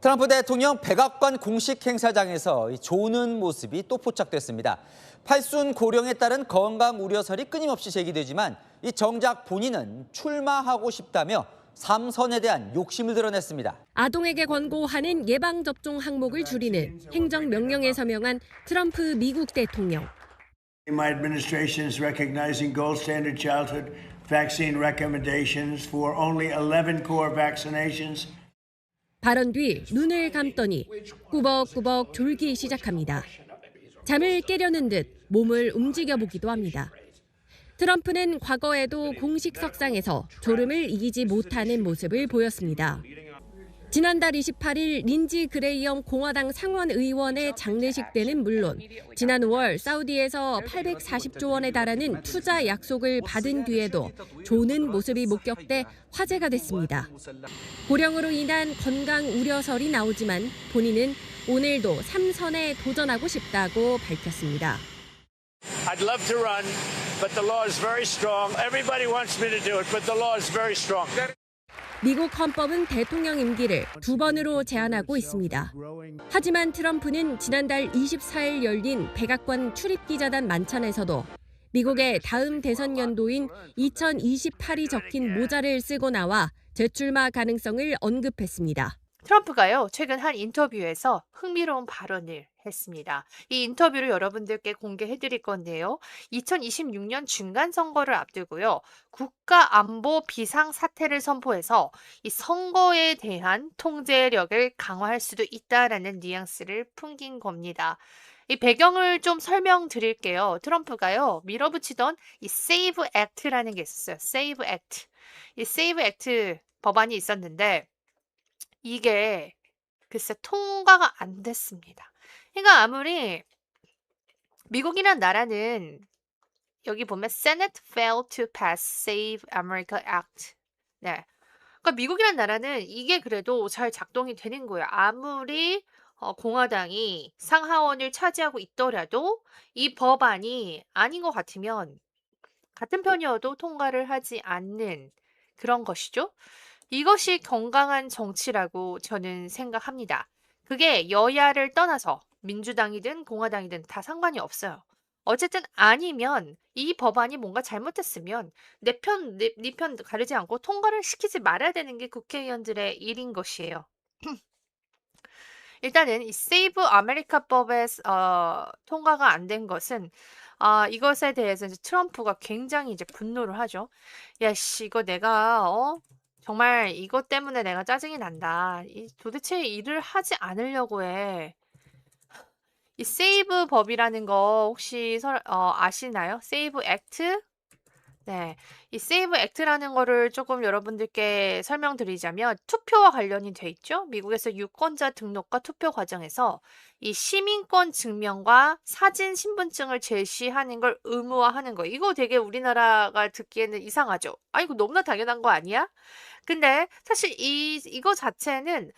트럼프 대통령 백악관 공식 행사장에서 조는 모습이 또 포착됐습니다. 팔순 고령에 따른 건강 우려설이 끊임없이 제기되지만 정작 본인은 출마하고 싶다며 삼선에 대한 욕심을 드러냈습니다. 아동에게 권고하는 예방접종 항목을 줄이는 행정명령에 서명한 트럼프 미국 대통령. My administration is recognizing gold standard childhood vaccine recommendations for only 11 core vaccinations. 발언 뒤 눈을 감더니 꾸벅꾸벅 졸기 시작합니다. 잠을 깨려는 듯 몸을 움직여 보기도 합니다. 트럼프는 과거에도 공식 석상에서 졸음을 이기지 못하는 모습을 보였습니다. 지난달 28일 린지 그레이엄 공화당 상원 의원의 장례식 때는 물론 지난 5월 사우디에서 840조 원에 달하는 투자 약속을 받은 뒤에도 조는 모습이 목격돼 화제가 됐습니다. 고령으로 인한 건강 우려설이 나오지만 본인은 오늘도 삼선에 도전하고 싶다고 밝혔습니다. I'd love to run, but the law is very strong. Everybody wants me to do it, but the law is very strong. 미국 헌법은 대통령 임기를 2번으로 제한하고 있습니다. 하지만 트럼프는 지난달 24일 열린 백악관 출입기자단 만찬에서도 미국의 다음 대선 연도인 2028이 적힌 모자를 쓰고 나와 재출마 가능성을 언급했습니다. 트럼프가요, 최근 한 인터뷰에서 흥미로운 발언을 했습니다. 이 인터뷰를 여러분들께 공개해 드릴 건데요. 2026년 중간선거를 앞두고요. 국가안보 비상사태를 선포해서 이 선거에 대한 통제력을 강화할 수도 있다라는 뉘앙스를 풍긴 겁니다. 이 배경을 좀 설명드릴게요. 트럼프가요, 밀어붙이던 이 Save Act라는 게 있었어요. Save Act. 이 Save Act 법안이 있었는데 이게 글쎄 통과가 안 됐습니다. 그러니까 아무리 미국이란 나라는 여기 보면 Senate failed to pass Save America Act. 네. 그러니까 미국이란 나라는 이게 그래도 잘 작동이 되는 거예요. 아무리 공화당이 상하원을 차지하고 있더라도 이 법안이 아닌 것 같으면 같은 편이어도 통과를 하지 않는 그런 것이죠. 이것이 건강한 정치라고 저는 생각합니다. 그게 여야를 떠나서 민주당이든 공화당이든 다 상관이 없어요. 어쨌든 아니면 이 법안이 뭔가 잘못됐으면 네 편 가리지 않고 통과를 시키지 말아야 되는 게 국회의원들의 일인 것이에요. 일단은 이 세이브 아메리카법에 통과가 안 된 것은 이것에 대해서 이제 트럼프가 굉장히 이제 분노를 하죠. 야, 씨, 이거 내가 정말 이것 때문에 내가 짜증이 난다. 도대체 일을 하지 않으려고 해. 이 세이브 법이라는 거 혹시 아시나요? 세이브 액트? 네. 이 세이브 액트라는 거를 조금 여러분들께 설명드리자면 투표와 관련이 돼 있죠. 미국에서 유권자 등록과 투표 과정에서 이 시민권 증명과 사진 신분증을 제시하는 걸 의무화하는 거. 이거 되게 우리나라가 듣기에는 이상하죠. 아, 이거 너무나 당연한 거 아니야? 근데 사실 이거 자체는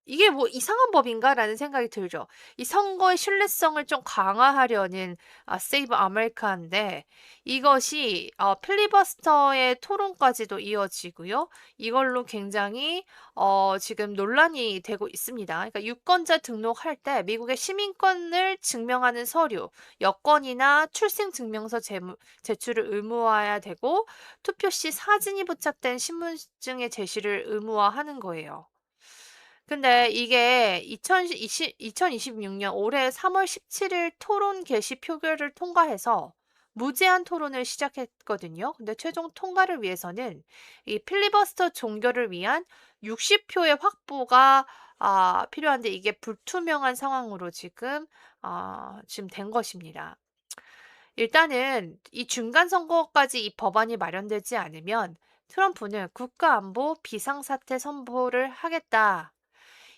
이게 뭐 이상한 법인가라는 생각이 들죠. 이 선거의 신뢰성을 좀 강화하려는 세이브 아메리카인데 이것이 필리버스터의 토론까지도 이어지고요. 이걸로 굉장히 지금 논란이 되고 있습니다. 그러니까 유권자 등록할 때 미국의 시민권을 증명하는 서류, 여권이나 출생증명서 제출을 의무화해야 되고 투표 시 사진이 부착된 신분증의 제시를 의무화하는 거예요. 근데 이게 2026년 올해 3월 17일 토론 개시 표결을 통과해서 무제한 토론을 시작했거든요. 근데 최종 통과를 위해서는 이 필리버스터 종결을 위한 60표의 확보가 필요한데 이게 불투명한 상황으로 지금 된 것입니다. 일단은 이 중간 선거까지 이 법안이 마련되지 않으면 트럼프는 국가안보 비상사태 선포를 하겠다.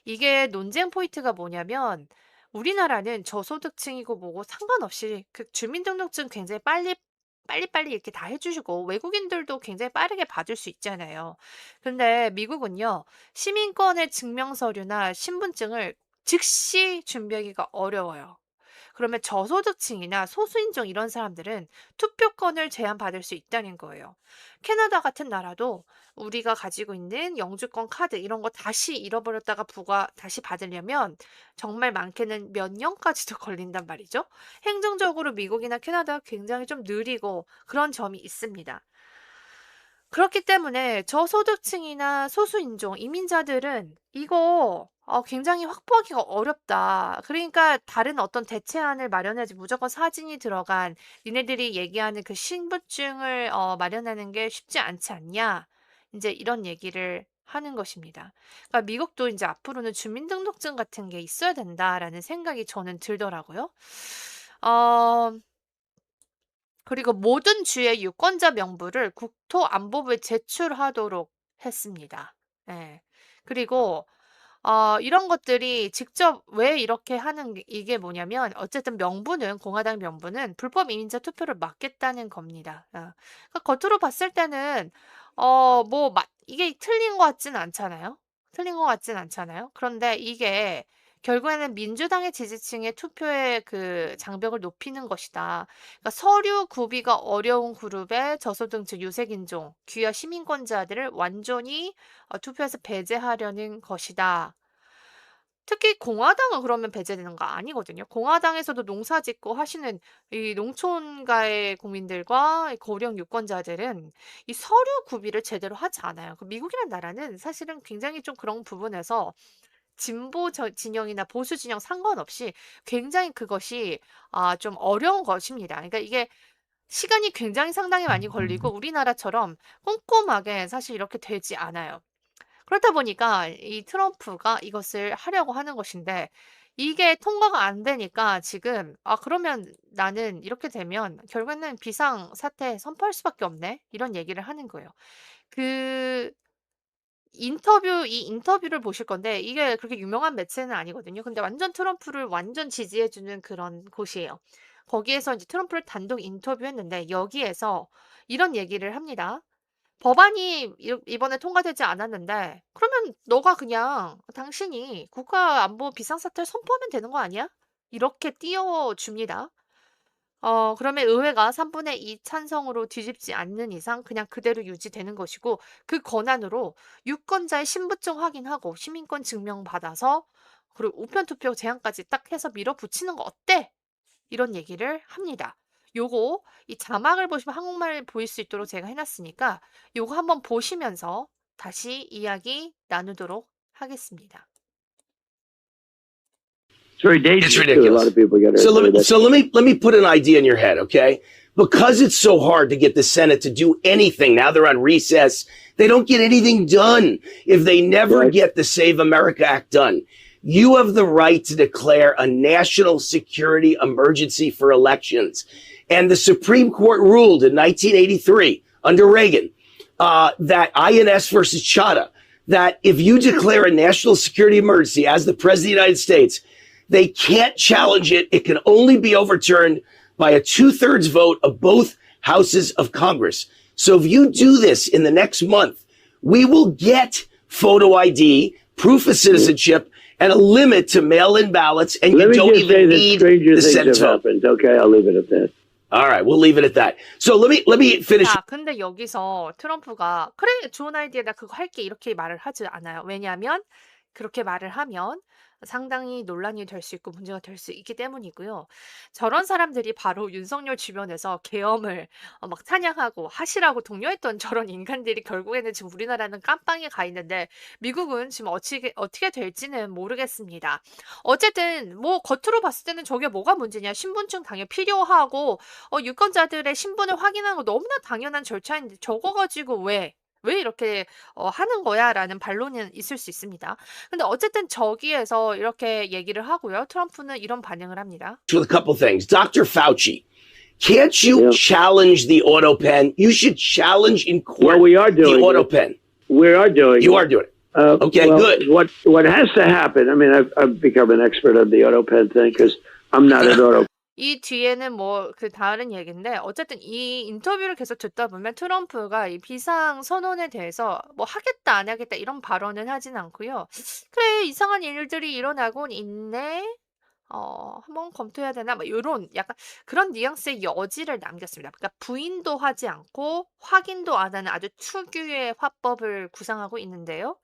이게 논쟁 포인트가 뭐냐면 우리나라는 저소득층이고 뭐고 상관없이 그 주민등록증 굉장히 빨리빨리 이렇게 다 해주시고 외국인들도 굉장히 빠르게 받을 수 있잖아요. 근데 미국은요, 시민권의 증명서류나 신분증을 즉시 준비하기가 어려워요. 그러면 저소득층이나 소수인종 이런 사람들은 투표권을 제한받을 수 있다는 거예요. 캐나다 같은 나라도 우리가 가지고 있는 영주권 카드 이런 거 다시 잃어버렸다가 다시 받으려면 정말 많게는 몇 년까지도 걸린단 말이죠. 행정적으로 미국이나 캐나다가 굉장히 좀 느리고 그런 점이 있습니다. 그렇기 때문에 저소득층이나 소수인종, 이민자들은 이거 굉장히 확보하기가 어렵다. 그러니까 다른 어떤 대체안을 마련하지 무조건 사진이 들어간 니네들이 얘기하는 그 신분증을 마련하는 게 쉽지 않지 않냐. 이제 이런 얘기를 하는 것입니다. 그러니까 미국도 이제 앞으로는 주민등록증 같은 게 있어야 된다라는 생각이 저는 들더라고요. 어, 그리고 모든 주의 유권자 명부를 국토안보부에 제출하도록 했습니다. 예. 그리고 이런 것들이 직접 왜 이렇게 하는 이게 뭐냐면 어쨌든 공화당 명부는 불법 이민자 투표를 막겠다는 겁니다. 그러니까 겉으로 봤을 때는 이게 틀린 것 같진 않잖아요. 틀린 것 같진 않잖아요. 그런데 이게 결국에는 민주당의 지지층의 투표의 그 장벽을 높이는 것이다. 그러니까 서류 구비가 어려운 그룹의 저소득층, 유색인종, 귀화 시민권자들을 완전히 투표에서 배제하려는 것이다. 특히 공화당은 그러면 배제되는 거 아니거든요. 공화당에서도 농사 짓고 하시는 이 농촌가의 국민들과 이 고령 유권자들은 이 서류 구비를 제대로 하지 않아요. 미국이라는 나라는 사실은 굉장히 좀 그런 부분에서 진보 진영이나 보수 진영 상관없이 굉장히 그것이 좀 어려운 것입니다. 그러니까 이게 시간이 굉장히 상당히 많이 걸리고 우리나라처럼 꼼꼼하게 사실 이렇게 되지 않아요. 그렇다 보니까 이 트럼프가 이것을 하려고 하는 것인데 이게 통과가 안 되니까 지금 그러면 나는 이렇게 되면 결국에는 비상사태 선포할 수밖에 없네. 이런 얘기를 하는 거예요. 이 인터뷰를 보실 건데 이게 그렇게 유명한 매체는 아니거든요. 근데 완전 트럼프를 완전 지지해 주는 그런 곳이에요. 거기에서 이제 트럼프를 단독 인터뷰했는데 여기에서 이런 얘기를 합니다. 법안이 이번에 통과되지 않았는데 그러면 너가 그냥 당신이 국가안보 비상사태를 선포하면 되는 거 아니야? 이렇게 띄워줍니다. 그러면 의회가 3분의 2 찬성으로 뒤집지 않는 이상 그냥 그대로 유지되는 것이고 그 권한으로 유권자의 신분증 확인하고 시민권 증명받아서 그리고 우편투표 제한까지 딱 해서 밀어붙이는 거 어때? 이런 얘기를 합니다. 요거 이 자막을 보시면 한국말 보일 수 있도록 제가 해놨으니까 요거 한번 보시면서 다시 이야기 나누도록 하겠습니다. It's very dangerous. It's too. A ridiculous. lot of people get it. So let me put an idea in your head, okay? Because it's so hard to get the Senate to do anything. Now they're on recess. They don't get anything done if they never Right. get the Save America Act done. You have the right to declare a national security emergency for elections. And the Supreme Court ruled in 1983 under Reagan, that INS versus Chadha, that if you declare a national security emergency as the president of the United States, they can't challenge it. It can only be overturned by a 2/3 vote of both houses of Congress. So if you do this in the next month, we will get photo ID, proof of citizenship, and a limit to mail-in ballots, and Let you me don't just say even that need stranger the things Senate have vote. happened. Okay, I'll leave it at that. All right, we'll leave it at that. So let me finish. 자, 근데 여기서 트럼프가 그래, 좋은 아이디어, 나 그거 할게 이렇게 말을 하지 않아요. 왜냐하면 그렇게 말을 하면 상당히 논란이 될 수 있고 문제가 될 수 있기 때문이고요. 저런 사람들이 바로 윤석열 주변에서 계엄을 막 찬양하고 하시라고 독려했던 저런 인간들이 결국에는 지금 우리나라는 깜빵에 가 있는데 미국은 지금 어떻게 될지는 모르겠습니다. 어쨌든 뭐 겉으로 봤을 때는 저게 뭐가 문제냐. 신분증 당연히 필요하고 유권자들의 신분을 확인하는 거 너무나 당연한 절차인데 저거 가지고 왜 이렇게 하는 거야? 라는 반론은 있을 수 있습니다. 근데 어쨌든 저기에서 이렇게 얘기를 하고요. 트럼프는 이런 반응을 합니다. With a couple things. Dr. Fauci, can't you Yeah. challenge the auto pen? You should challenge in court Well, we are the doing auto it. pen. We are doing You it. are doing it. Okay, well, good. What has to happen? I mean, I've become an expert on the auto pen thing because I'm not an auto. 이 뒤에는 뭐 그 다른 얘기인데 어쨌든 이 인터뷰를 계속 듣다 보면 트럼프가 이 비상 선언에 대해서 뭐 하겠다 안 하겠다 이런 발언은 하진 않고요. 그래, 이상한 일들이 일어나곤 있네. 한번 검토해야 되나? 뭐 요런 약간 그런 뉘앙스의 여지를 남겼습니다. 그러니까 부인도 하지 않고 확인도 안 하는 아주 특유의 화법을 구상하고 있는데요.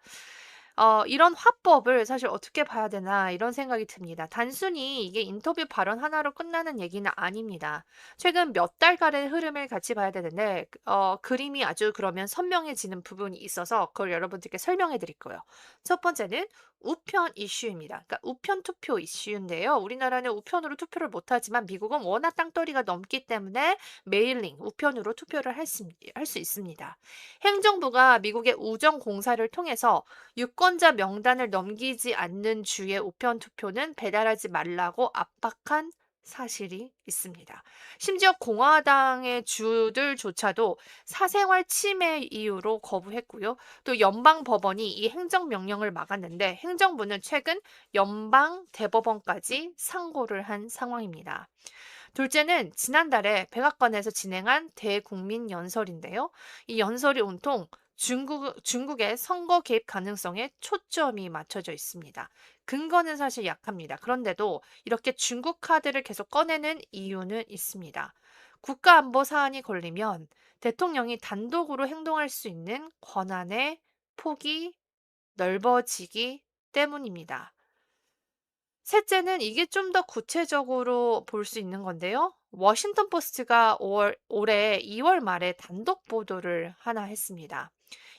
이런 화법을 사실 어떻게 봐야 되나 이런 생각이 듭니다. 단순히 이게 인터뷰 발언 하나로 끝나는 얘기는 아닙니다. 최근 몇 달간의 흐름을 같이 봐야 되는데 그림이 아주 그러면 선명해지는 부분이 있어서 그걸 여러분들께 설명해 드릴 거예요. 첫 번째는 우편 이슈입니다. 그러니까 우편 투표 이슈인데요. 우리나라는 우편으로 투표를 못하지만 미국은 워낙 땅덩어리가 넘기 때문에 메일링, 우편으로 투표를 할 수 있습니다. 행정부가 미국의 우정공사를 통해서 유권자 명단을 넘기지 않는 주의 우편 투표는 배달하지 말라고 압박한 사실이 있습니다. 심지어 공화당의 주들조차도 사생활 침해 이유로 거부했고요. 또 연방 법원이 이 행정명령을 막았는데 행정부는 최근 연방 대법원까지 상고를 한 상황입니다. 둘째는 지난달에 백악관에서 진행한 대국민 연설인데요. 이 연설이 온통 중국의 선거 개입 가능성에 초점이 맞춰져 있습니다. 근거는 사실 약합니다. 그런데도 이렇게 중국 카드를 계속 꺼내는 이유는 있습니다. 국가안보 사안이 걸리면 대통령이 단독으로 행동할 수 있는 권한의 폭이 넓어지기 때문입니다. 셋째는 이게 좀 더 구체적으로 볼 수 있는 건데요. 워싱턴 포스트가 올해 2월 말에 단독 보도를 하나 했습니다.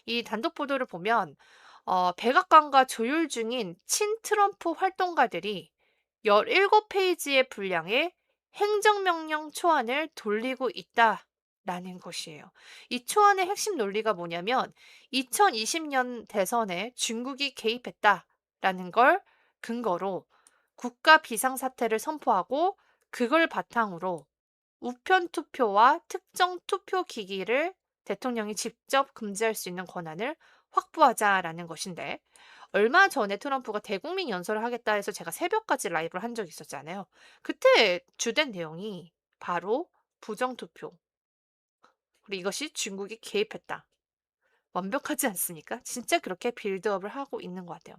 이 단독 보도를 보면 백악관과 조율 중인 친트럼프 활동가들이 17페이지의 분량의 행정명령 초안을 돌리고 있다라는 것이에요. 이 초안의 핵심 논리가 뭐냐면 2020년 대선에 중국이 개입했다라는 걸 근거로 국가 비상사태를 선포하고 그걸 바탕으로 우편 투표와 특정 투표 기기를 대통령이 직접 금지할 수 있는 권한을 확보하자라는 것인데 얼마 전에 트럼프가 대국민 연설을 하겠다 해서 제가 새벽까지 라이브를 한 적이 있었잖아요. 그때 주된 내용이 바로 부정투표. 그리고 이것이 중국이 개입했다. 완벽하지 않습니까? 진짜 그렇게 빌드업을 하고 있는 것 같아요.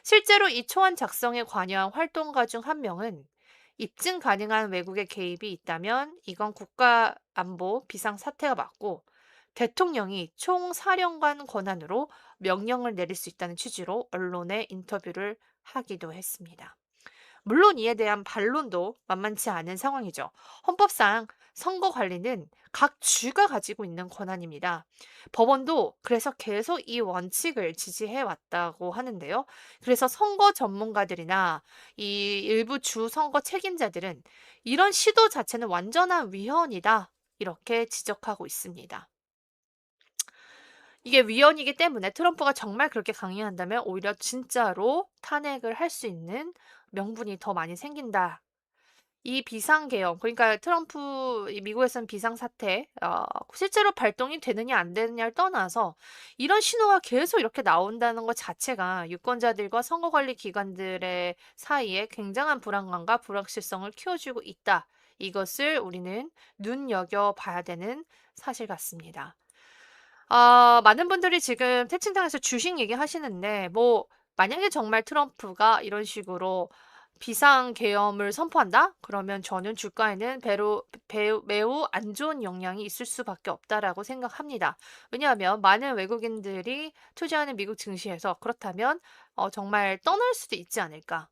실제로 이 초안 작성에 관여한 활동가 중 한 명은 입증 가능한 외국의 개입이 있다면 이건 국가안보 비상사태가 맞고 대통령이 총사령관 권한으로 명령을 내릴 수 있다는 취지로 언론에 인터뷰를 하기도 했습니다. 물론 이에 대한 반론도 만만치 않은 상황이죠. 헌법상 선거 관리는 각 주가 가지고 있는 권한입니다. 법원도 그래서 계속 이 원칙을 지지해 왔다고 하는데요. 그래서 선거 전문가들이나 이 일부 주 선거 책임자들은 이런 시도 자체는 완전한 위헌이다. 이렇게 지적하고 있습니다. 이게 위헌이기 때문에 트럼프가 정말 그렇게 강행한다면 오히려 진짜로 탄핵을 할 수 있는 명분이 더 많이 생긴다. 이 비상계엄, 그러니까 트럼프 미국에서는 비상사태, 실제로 발동이 되느냐 안 되느냐를 떠나서 이런 신호가 계속 이렇게 나온다는 것 자체가 유권자들과 선거관리기관들의 사이에 굉장한 불안감과 불확실성을 키워주고 있다. 이것을 우리는 눈여겨봐야 되는 사실 같습니다. 많은 분들이 지금 채팅창에서 주식 얘기하시는데 뭐 만약에 정말 트럼프가 이런 식으로 비상계엄을 선포한다? 그러면 저는 주가에는 매우 안 좋은 영향이 있을 수밖에 없다라고 생각합니다. 왜냐하면 많은 외국인들이 투자하는 미국 증시에서 그렇다면 정말 떠날 수도 있지 않을까.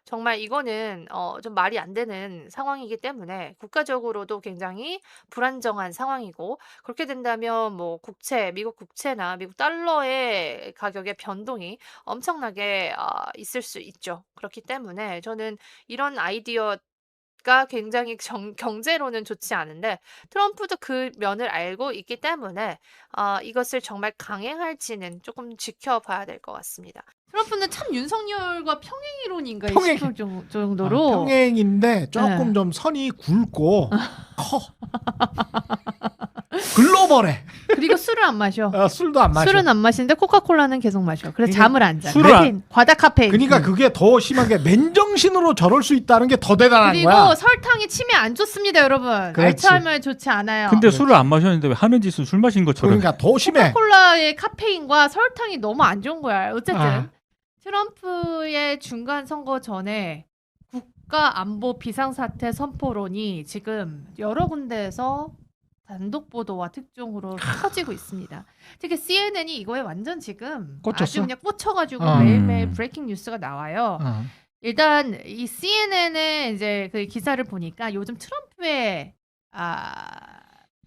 정말 이거는 좀 말이 안 되는 상황이기 때문에 국가적으로도 굉장히 불안정한 상황이고 그렇게 된다면 뭐 미국 국채나 미국 달러의 가격의 변동이 엄청나게 있을 수 있죠. 그렇기 때문에 저는 이런 아이디어가 굉장히 경제로는 좋지 않은데 트럼프도 그 면을 알고 있기 때문에 이것을 정말 강행할지는 조금 지켜봐야 될 것 같습니다. 트럼프는 참 윤석열과 평행이론인가 평행. 싶을 정도로 평행인데 조금 네. 좀 선이 굵고 커. 글로벌해. 그리고 술을 안 마셔. 술도 안 마셔. 술은 안 마시는데 코카콜라는 계속 마셔. 그래서 그러니까 잠을 안 자. 술을 카페인, 과다 카페인. 그러니까 그게 더 심한 게 맨정신으로 저럴 수 있다는 게 더 대단한 그리고 거야. 설탕이 치매 안 좋습니다, 여러분. 그렇지. 알츠하이머에 좋지 않아요. 근데 술을 안 마셨는데 왜 하는 짓은 술 마신 것처럼. 그러니까 더 심해. 코카콜라의 카페인과 설탕이 너무 안 좋은 거야. 어쨌든 아. 트럼프의 중간 선거 전에 국가안보 비상사태 선포론이 지금 여러 군데에서 단독 보도와 특종으로 터지고 있습니다. 특히 CNN이 이거에 완전 지금 꽂혔어? 아주 그냥 꽂혀가지고 어. 매일매일 브레이킹 뉴스가 나와요. 어. 일단 이 CNN의 이제 그 기사를 보니까 요즘 트럼프의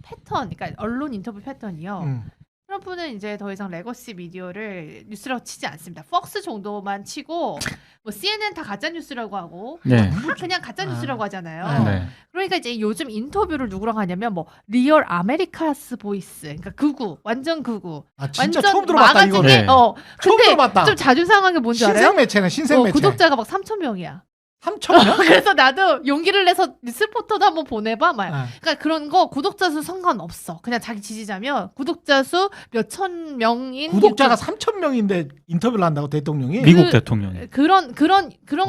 패턴, 그러니까 언론 인터뷰 패턴이요. 트럼프는 이제 더 이상 레거시 미디어를 뉴스라고 치지 않습니다. 폭스 정도만 치고 뭐 CNN 다 가짜 뉴스라고 하고 네. 다 그냥 가짜 뉴스라고 하잖아요. 네. 그러니까 이제 요즘 인터뷰를 누구랑 하냐면 뭐 리얼 아메리카스 보이스, 그러니까 극우, 완전 극우. 아 진짜 완전 처음 들어봤다 마가진에, 이거는. 네. 처음 근데 들어봤다. 좀 자존상한 게 뭔지 알아요? 신생 매체는 신생 매체. 구독자가 막 3,000명이야. 3,000명? 그래서 나도 용기를 내서 뉴스포터도 한번 보내봐. 막. 아. 그러니까 그런 거 구독자 수 상관없어. 그냥 자기 지지자면 구독자 수 몇천 명인 구독자가 유튜브- 3,000명인데 인터뷰를 한다고 대통령이? 미국 대통령이. 그런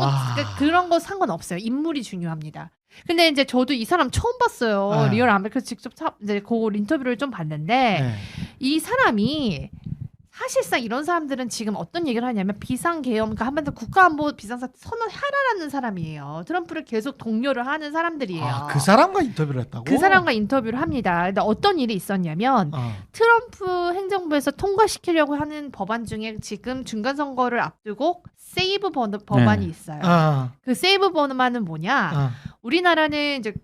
와. 그런 거 상관없어요. 인물이 중요합니다. 근데 이제 저도 이 사람 처음 봤어요. 아. 리얼 아메리카 직접 이제 그 인터뷰를 좀 봤는데 네. 이 사람이 사실상 이런 사람들은 지금 어떤 얘기를 하냐면 비상계엄, 그러니까 한반도 국가안보 비상사태 선언하라는 사람이에요. 트럼프를 계속 독려를 하는 사람들이에요. 아, 그 사람과 인터뷰를 했다고? 그 사람과 인터뷰를 합니다. 근데 어떤 일이 있었냐면 트럼프 행정부에서 통과시키려고 하는 법안 중에 지금 중간선거를 앞두고 세이브 법안이 네. 있어요. 아, 그 세이브 법안은 뭐냐? 아. 우리나라는 이제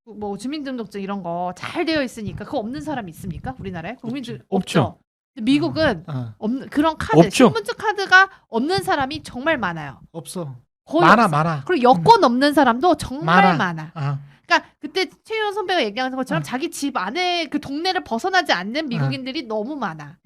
뭐 주민등록증 이런 거 잘 되어 있으니까 그거 없는 사람 있습니까? 우리나라에? 국민들 없죠. 근데 미국은 아. 없는 그런 카드, 없죠. 신분증 카드가 없는 사람이 정말 많아요. 없어. 거의 많아, 없어. 많아. 그리고 여권 없는 사람도 정말 많아. 아. 그러니까 그때 최유원 선배가 얘기하는 것처럼 자기 집 안에 그 동네를 벗어나지 않는 미국인들이 너무 많아.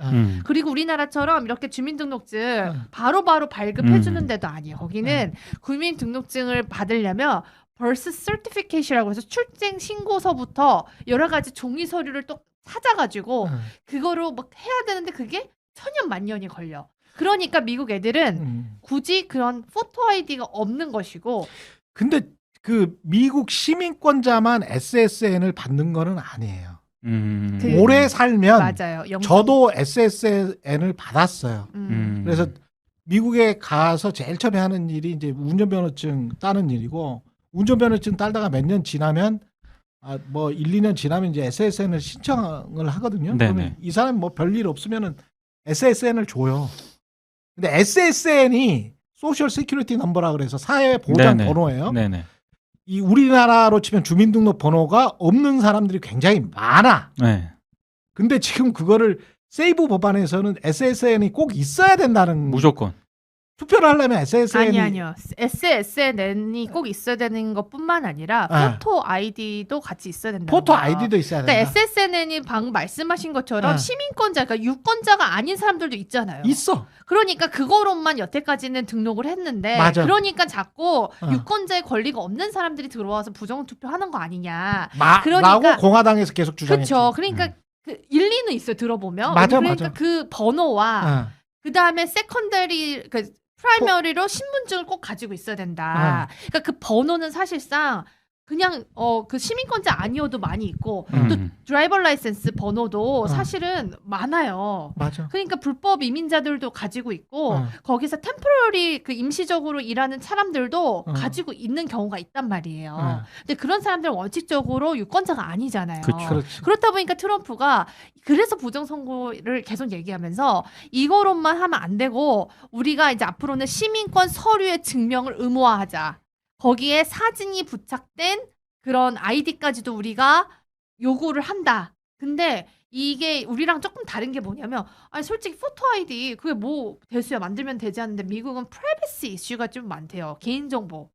그리고 우리나라처럼 이렇게 주민등록증 바로바로 발급해주는 데도 아니에요. 거기는 국민등록증을 받으려면 birth certificate이라고 해서 출생 신고서부터 여러 가지 종이 서류를 또 찾아가지고 그거로 막 해야 되는데 그게 천년 만년이 걸려. 그러니까 미국 애들은 굳이 그런 포토 아이디가 없는 것이고. 근데 그 미국 시민권자만 SSN을 받는 거는 아니에요. 오래 살면 맞아요. 저도 SSN을 받았어요. 그래서 미국에 가서 제일 처음에 하는 일이 이제 운전면허증 따는 일이고, 운전면허증 따다가 몇 년 지나면 뭐 1, 2년 지나면 이제 SSN을 신청을 하거든요. 네네. 그러면 이 사람 뭐 별일 없으면은 SSN을 줘요. 근데 SSN이 소셜 시큐리티 넘버라 그래서 사회 보장 네네. 번호예요. 네네. 이 우리나라로 치면 주민등록 번호가 없는 사람들이 굉장히 많아. 네. 근데 지금 그거를 세이브 법안에서는 SSN이 꼭 있어야 된다는. 무조건. 투표를 하려면 SSN이 아니요. SSN이 꼭 있어야 되는 것뿐만 아니라 포토 아이디도 같이 있어야 된다. 포토 아이디도 있어야 된다. 그러니까 SSN이 방금 말씀하신 것처럼 시민권자, 그러니까 유권자가 아닌 사람들도 있잖아요. 있어. 그러니까 그거로만 여태까지는 등록을 했는데, 맞아. 그러니까 자꾸 유권자의 권리가 없는 사람들이 들어와서 부정투표하는 거 아니냐. 라고 공화당에서 계속 주장했죠. 그렇죠. 그러니까 그 일리는 있어요. 들어보면. 맞아, 그러니까 맞아. 그 번호와 그 다음에 세컨더리, 그 프라이머리로 신분증을 꼭 가지고 있어야 된다. 그러니까 그 번호는 사실상 그냥 그 시민권자 아니어도 많이 있고 또 드라이버 라이센스 번호도 사실은 많아요. 맞아. 그러니까 불법 이민자들도 가지고 있고 거기서 템포러리 그 임시적으로 일하는 사람들도 가지고 있는 경우가 있단 말이에요. 근데 그런 사람들은 원칙적으로 유권자가 아니잖아요. 그렇지. 그렇다 보니까 트럼프가 그래서 부정선거를 계속 얘기하면서 이거로만 하면 안 되고 우리가 이제 앞으로는 시민권 서류의 증명을 의무화하자. 거기에 사진이 부착된 그런 아이디까지도 우리가 요구를 한다. 근데 이게 우리랑 조금 다른 게 뭐냐면, 아니 솔직히 포토 아이디 그게 뭐 대수야 만들면 되지 않는데 미국은 프라이버시 이슈가 좀 많대요. 개인정보.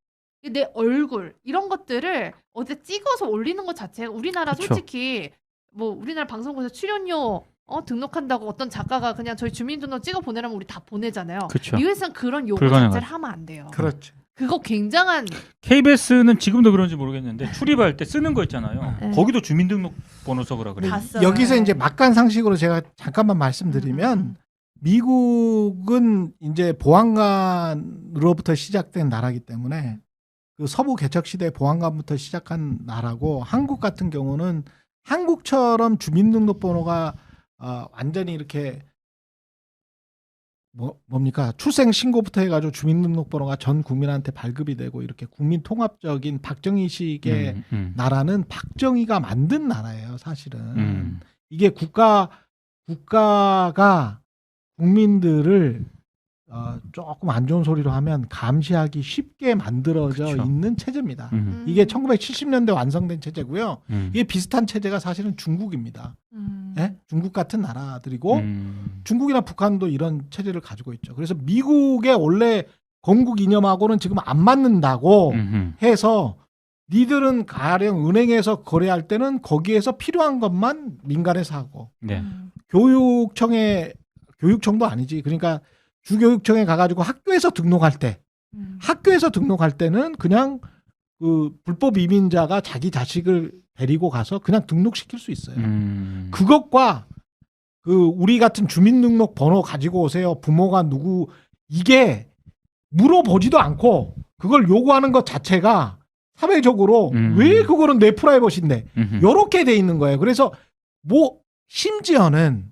내 얼굴 이런 것들을 어디 찍어서 올리는 것 자체가 우리나라 그쵸. 솔직히 뭐 우리나라 방송국에서 출연료 등록한다고 어떤 작가가 그냥 저희 주민등록 찍어 보내라면 우리 다 보내잖아요. 그쵸. 미국에서는 그런 요구 불가능하죠. 자체를 하면 안 돼요. 그렇죠. 그거 굉장한 KBS는 지금도 그런지 모르겠는데 출입할 때 쓰는 거 있잖아요. 네. 거기도 주민등록번호 써보라 그래요. 다 써요. 여기서 이제 막간상식으로 제가 잠깐만 말씀드리면, 미국은 이제 보안관으로부터 시작된 나라이기 때문에 그 서부 개척 시대 보안관부터 시작한 나라고, 한국 같은 경우는 한국처럼 주민등록번호가 완전히 이렇게 뭡니까? 출생 신고부터 해가지고 주민등록번호가 전 국민한테 발급이 되고 이렇게 국민 통합적인 박정희식의 나라는 박정희가 만든 나라예요, 사실은. 이게 국가가 국민들을 조금 안 좋은 소리로 하면 감시하기 쉽게 만들어져 그쵸. 있는 체제입니다. 이게 1970년대 완성된 체제고요. 이게 비슷한 체제가 사실은 중국입니다. 예? 중국 같은 나라들이고 중국이나 북한도 이런 체제를 가지고 있죠. 그래서 미국의 원래 건국 이념하고는 지금 안 맞는다고 해서 니들은 가령 은행에서 거래할 때는 거기에서 필요한 것만 민간에서 하고 네. 교육청도 아니지. 그러니까 주교육청에 가가지고 학교에서 등록할 때는 그냥 그 불법 이민자가 자기 자식을 데리고 가서 그냥 등록시킬 수 있어요. 그것과 그 우리 같은 주민등록 번호 가지고 오세요. 부모가 누구 이게 물어보지도 않고 그걸 요구하는 것 자체가 사회적으로 왜 그거는 내 프라이버시인데 요렇게 돼 있는 거예요. 그래서 뭐 심지어는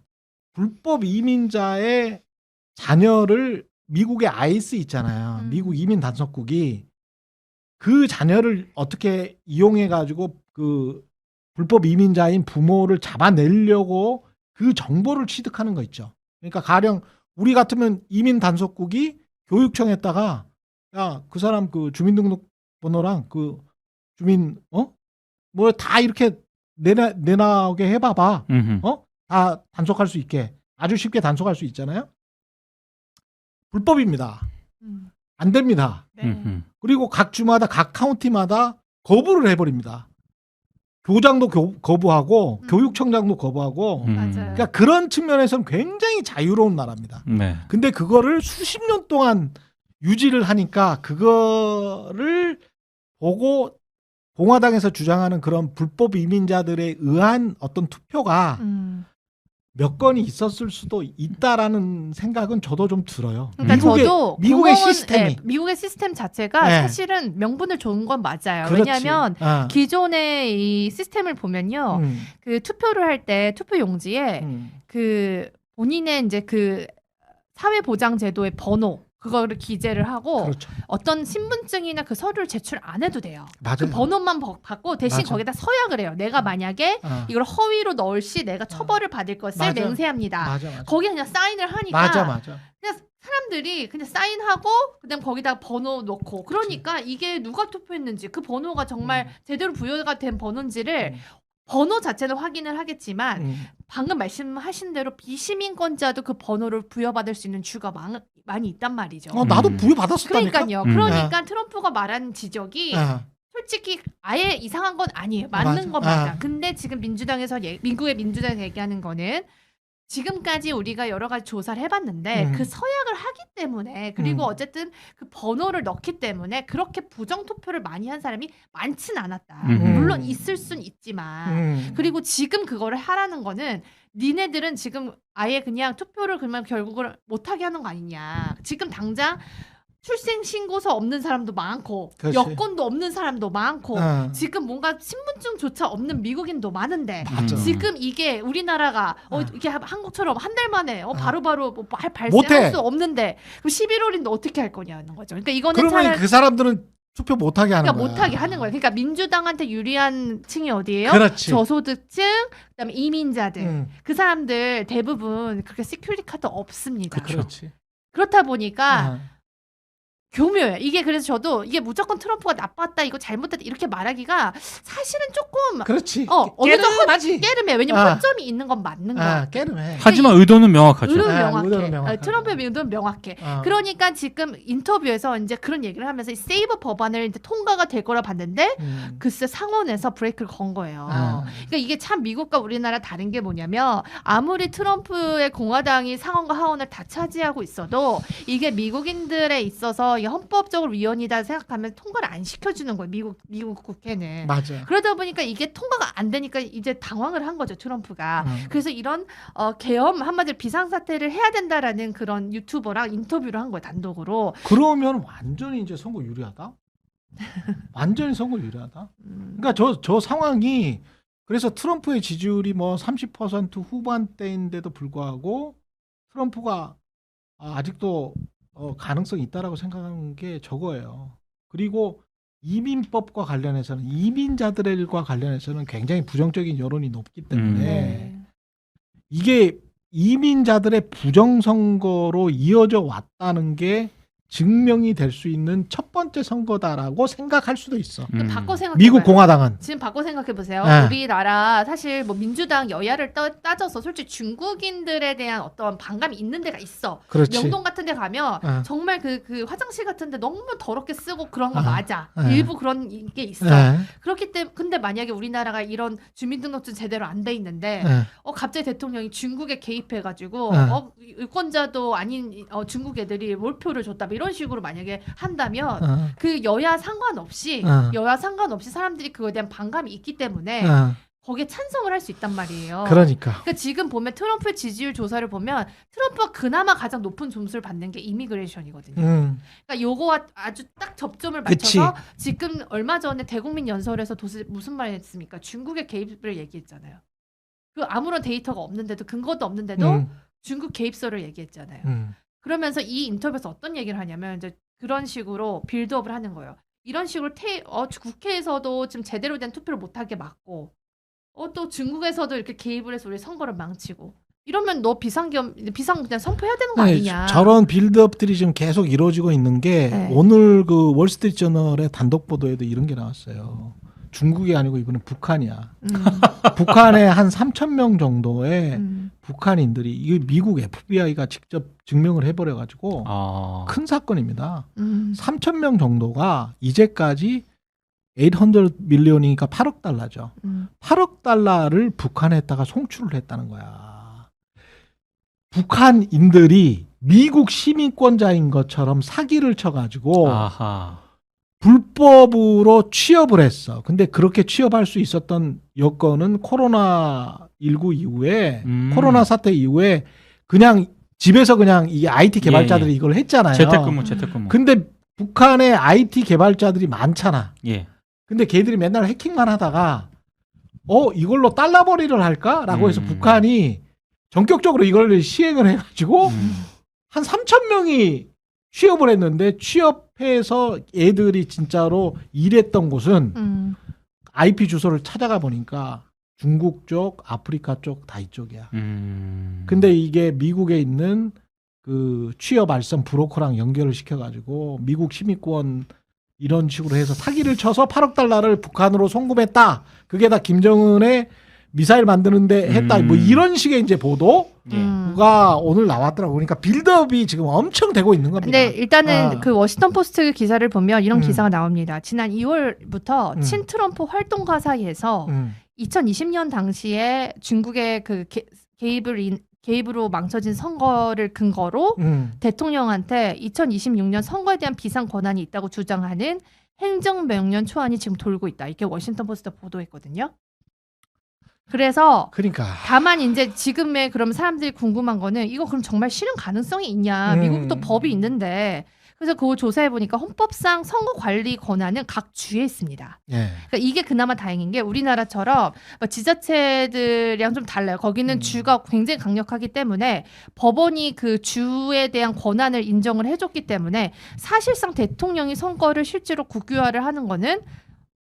불법 이민자의 자녀를 미국의 아이스 있잖아요. 미국 이민 단속국이 그 자녀를 어떻게 이용해 가지고 그 불법 이민자인 부모를 잡아내려고 그 정보를 취득하는 거 있죠. 그러니까 가령 우리 같으면 이민 단속국이 교육청에다가 야, 그 사람 그 주민등록번호랑 그 주민 뭐 다 이렇게 내나오게 해봐봐. 다 단속할 수 있게 아주 쉽게 단속할 수 있잖아요. 불법입니다. 안 됩니다. 네. 그리고 각 주마다 각 카운티마다 거부를 해버립니다. 교장도 거부하고 교육청장도 거부하고 맞아요. 그러니까 그런 측면에서는 굉장히 자유로운 나라입니다. 네. 근데 그거를 수십 년 동안 유지를 하니까 그거를 보고 공화당에서 주장하는 그런 불법 이민자들에 의한 어떤 투표가 몇 건이 있었을 수도 있다라는 생각은 저도 좀 들어요. 그러니까 저도 미국의 공무원, 시스템이 네, 미국의 시스템 자체가 네. 사실은 명분을 준 건 맞아요. 그렇지. 왜냐하면 아. 기존의 이 시스템을 보면요, 그 투표를 할 때 투표 용지에 그 본인의 이제 그 사회보장제도의 번호 그거를 기재를 하고 그렇죠. 어떤 신분증이나 그 서류를 제출 안 해도 돼요. 맞아요. 그 번호만 받고 대신 맞아. 거기다 서약을 해요. 내가 만약에 이걸 허위로 넣을 시 내가 처벌을 받을 것을 맞아. 맹세합니다. 맞아. 거기에 그냥 사인을 하니까 맞아. 그냥 사람들이 그냥 사인하고 그다음 거기다 번호 넣고 그러니까 이게 누가 투표했는지 그 번호가 정말 제대로 부여가 된 번호인지를 번호 자체는 확인을 하겠지만 방금 말씀하신 대로 비시민권자도 그 번호를 부여받을 수 있는 주가 많이 있단 말이죠. 나도 부여받았었다니까. 그러니까요. 그러니까 트럼프가 말한 지적이 아. 솔직히 아예 이상한 건 아니에요. 맞는 맞아. 건 맞아. 아. 근데 지금 미국의 민주당에서 얘기하는 거는 지금까지 우리가 여러 가지 조사를 해봤는데 그 서약을 하기 때문에 그리고 어쨌든 그 번호를 넣기 때문에 그렇게 부정투표를 많이 한 사람이 많진 않았다. 물론 있을 순 있지만 그리고 지금 그거를 하라는 거는 니네들은 지금 아예 그냥 투표를 그러면 결국은 못하게 하는 거 아니냐. 지금 당장 출생신고서 없는 사람도 많고 그렇지. 여권도 없는 사람도 많고 어. 지금 뭔가 신분증조차 없는 미국인도 많은데 맞아. 지금 이게 우리나라가 이렇게 한국처럼 한 달 만에 바로바로 뭐 못해. 발생할 수 없는데 그럼 11월인데 어떻게 할 거냐는 거죠. 그러니까 이거는 그러면 차라리 그 사람들은 투표 못하게 하는 그러니까 거야. 못하게 하는 거예요. 그러니까 민주당한테 유리한 층이 어디예요? 그렇지. 저소득층, 그다음에 이민자들. 그 사람들 대부분 그렇게 시큐리티 카드 없습니다. 그렇지. 그렇다 보니까 교묘해요. 이게 그래서 저도 이게 무조건 트럼프가 나빴다, 이거 잘못했다 이렇게 말하기가 사실은 조금 그렇지. 어느 정도 깨름하지. 깨름해. 왜냐면 허점이 있는 건 맞는 거야. 깨름해. 하지만 의도는 명확하죠. 의도는 아, 명확해. 의도는 명확하고. 트럼프의 의도는 명확해. 그러니까 지금 인터뷰에서 이제 그런 얘기를 하면서 이 세이버 법안을 이제 통과가 될 거라 봤는데 글쎄 상원에서 브레이크를 건 거예요. 그러니까 이게 참 미국과 우리나라 다른 게 뭐냐면 아무리 트럼프의 공화당이 상원과 하원을 다 차지하고 있어도 이게 미국인들에 있어서 이게 헌법적으로 위헌이다 생각하면 통과를 안 시켜주는 거예요. 미국 국회는. 맞아. 그러다 보니까 이게 통과가 안 되니까 이제 당황을 한 거죠, 트럼프가. 그래서 이런 계엄 한마디로 비상사태를 해야 된다라는 그런 유튜버랑 인터뷰를 한 거예요, 단독으로. 그러면 완전히 이제 선거 유리하다. 완전히 선거 유리하다. 그러니까 저 상황이 그래서 트럼프의 지지율이 뭐 30% 후반대인데도 불구하고 트럼프가 아직도 가능성이 있다라고 생각하는 게 저거예요. 그리고 이민법과 관련해서는 이민자들과 관련해서는 굉장히 부정적인 여론이 높기 때문에 네. 이게 이민자들의 부정선거로 이어져 왔다는 게 증명이 될 수 있는 첫 번째 선거다라고 생각할 수도 있어. 바꿔 생각해 미국 공화당은. 지금 바꿔 생각해 보세요. 네. 우리나라 사실 뭐 민주당 여야를 따져서 솔직히 중국인들에 대한 어떤 반감이 있는 데가 있어. 그렇지. 명동 같은 데 가면 네. 정말 그 화장실 같은 데 너무 더럽게 쓰고 그런 거 네. 맞아. 네. 일부 그런 게 있어. 네. 그렇기 때문에 근데 만약에 우리나라가 이런 주민등록증 제대로 안 돼 있는데 네. 갑자기 대통령이 중국에 개입해 가지고 네. 유권자도 아닌 중국 애들이 몰표를 줬다. 뭐 이런 식으로 만약에 한다면 그 여야 상관없이 사람들이 그거에 대한 반감이 있기 때문에 거기에 찬성을 할 수 있단 말이에요. 그러니까 지금 보면 트럼프의 지지율 조사를 보면 트럼프가 그나마 가장 높은 점수를 받는 게 이미그레이션이거든요. 그러니까 요거와 아주 딱 접점을 맞춰서 그치. 지금 얼마 전에 대국민 연설에서 무슨 말 했습니까? 중국의 개입을 얘기했잖아요. 그 아무런 데이터가 없는데도 근거도 없는데도 중국 개입설을 얘기했잖아요. 그러면서 이 인터뷰에서 어떤 얘기를 하냐면 이제 그런 식으로 빌드업을 하는 거예요. 이런 식으로 국회에서도 지금 제대로 된 투표를 못하게 막고 또 중국에서도 이렇게 개입을 해서 우리 선거를 망치고 이러면 너 비상 그냥 선포해야 되는 거 아니냐. 저런 빌드업들이 지금 계속 이루어지고 있는 게 네. 오늘 그 월스트리트저널의 단독 보도에도 이런 게 나왔어요. 중국이 아니고 이번엔 북한이야. 북한에 한 3,000명 정도의 북한인들이 이게 미국 FBI가 직접 증명을 해버려가지고 큰 사건입니다. 3,000명 정도가 이제까지 800 밀리언이니까 8억 달러죠. 8억 달러를 북한에다가 송출을 했다는 거야. 북한인들이 미국 시민권자인 것처럼 사기를 쳐가지고 불법으로 취업을 했어. 근데 그렇게 취업할 수 있었던 여건은 코로나19 이후에 코로나 사태 이후에 그냥 집에서 그냥 이 IT 개발자들이 이걸 했잖아요. 재택근무. 근데 북한에 IT 개발자들이 많잖아. 예. 근데 걔들이 맨날 해킹만 하다가 이걸로 달러벌이를 할까라고 해서 북한이 전격적으로 이걸 시행을 해가지고 한 3,000명이 취업을 했는데 취업해서 애들이 진짜로 일했던 곳은 IP 주소를 찾아가 보니까 중국 쪽, 아프리카 쪽 다 이쪽이야. 근데 이게 미국에 있는 그 취업 알선 브로커랑 연결을 시켜가지고 미국 시민권 이런 식으로 해서 사기를 쳐서 8억 달러를 북한으로 송금했다. 그게 다 김정은의 미사일 만드는데 했다. 뭐 이런 식의 이제 보도가 오늘 나왔더라고. 그러니까 빌드업이 지금 엄청 되고 있는 겁니다. 근데 일단은 그 워싱턴 포스트 기사를 보면 이런 기사가 나옵니다. 지난 2월부터 친트럼프 활동가 사이에서 2020년 당시에 중국의 그 개입으로 망쳐진 선거를 근거로 대통령한테 2026년 선거에 대한 비상 권한이 있다고 주장하는 행정명령 초안이 지금 돌고 있다. 이렇게 워싱턴 포스트가 보도했거든요. 그래서 그러니까 다만 이제 지금의 그럼 사람들이 궁금한 거는 이거 그럼 정말 실현 가능성이 있냐. 미국도 법이 있는데 그래서 그거 조사해 보니까 헌법상 선거 관리 권한은 각 주에 있습니다. 예. 그러니까 이게 그나마 다행인 게 우리나라처럼 지자체들이랑 좀 달라요. 거기는 주가 굉장히 강력하기 때문에 법원이 그 주에 대한 권한을 인정을 해줬기 때문에 사실상 대통령이 선거를 실제로 국유화를 하는 거는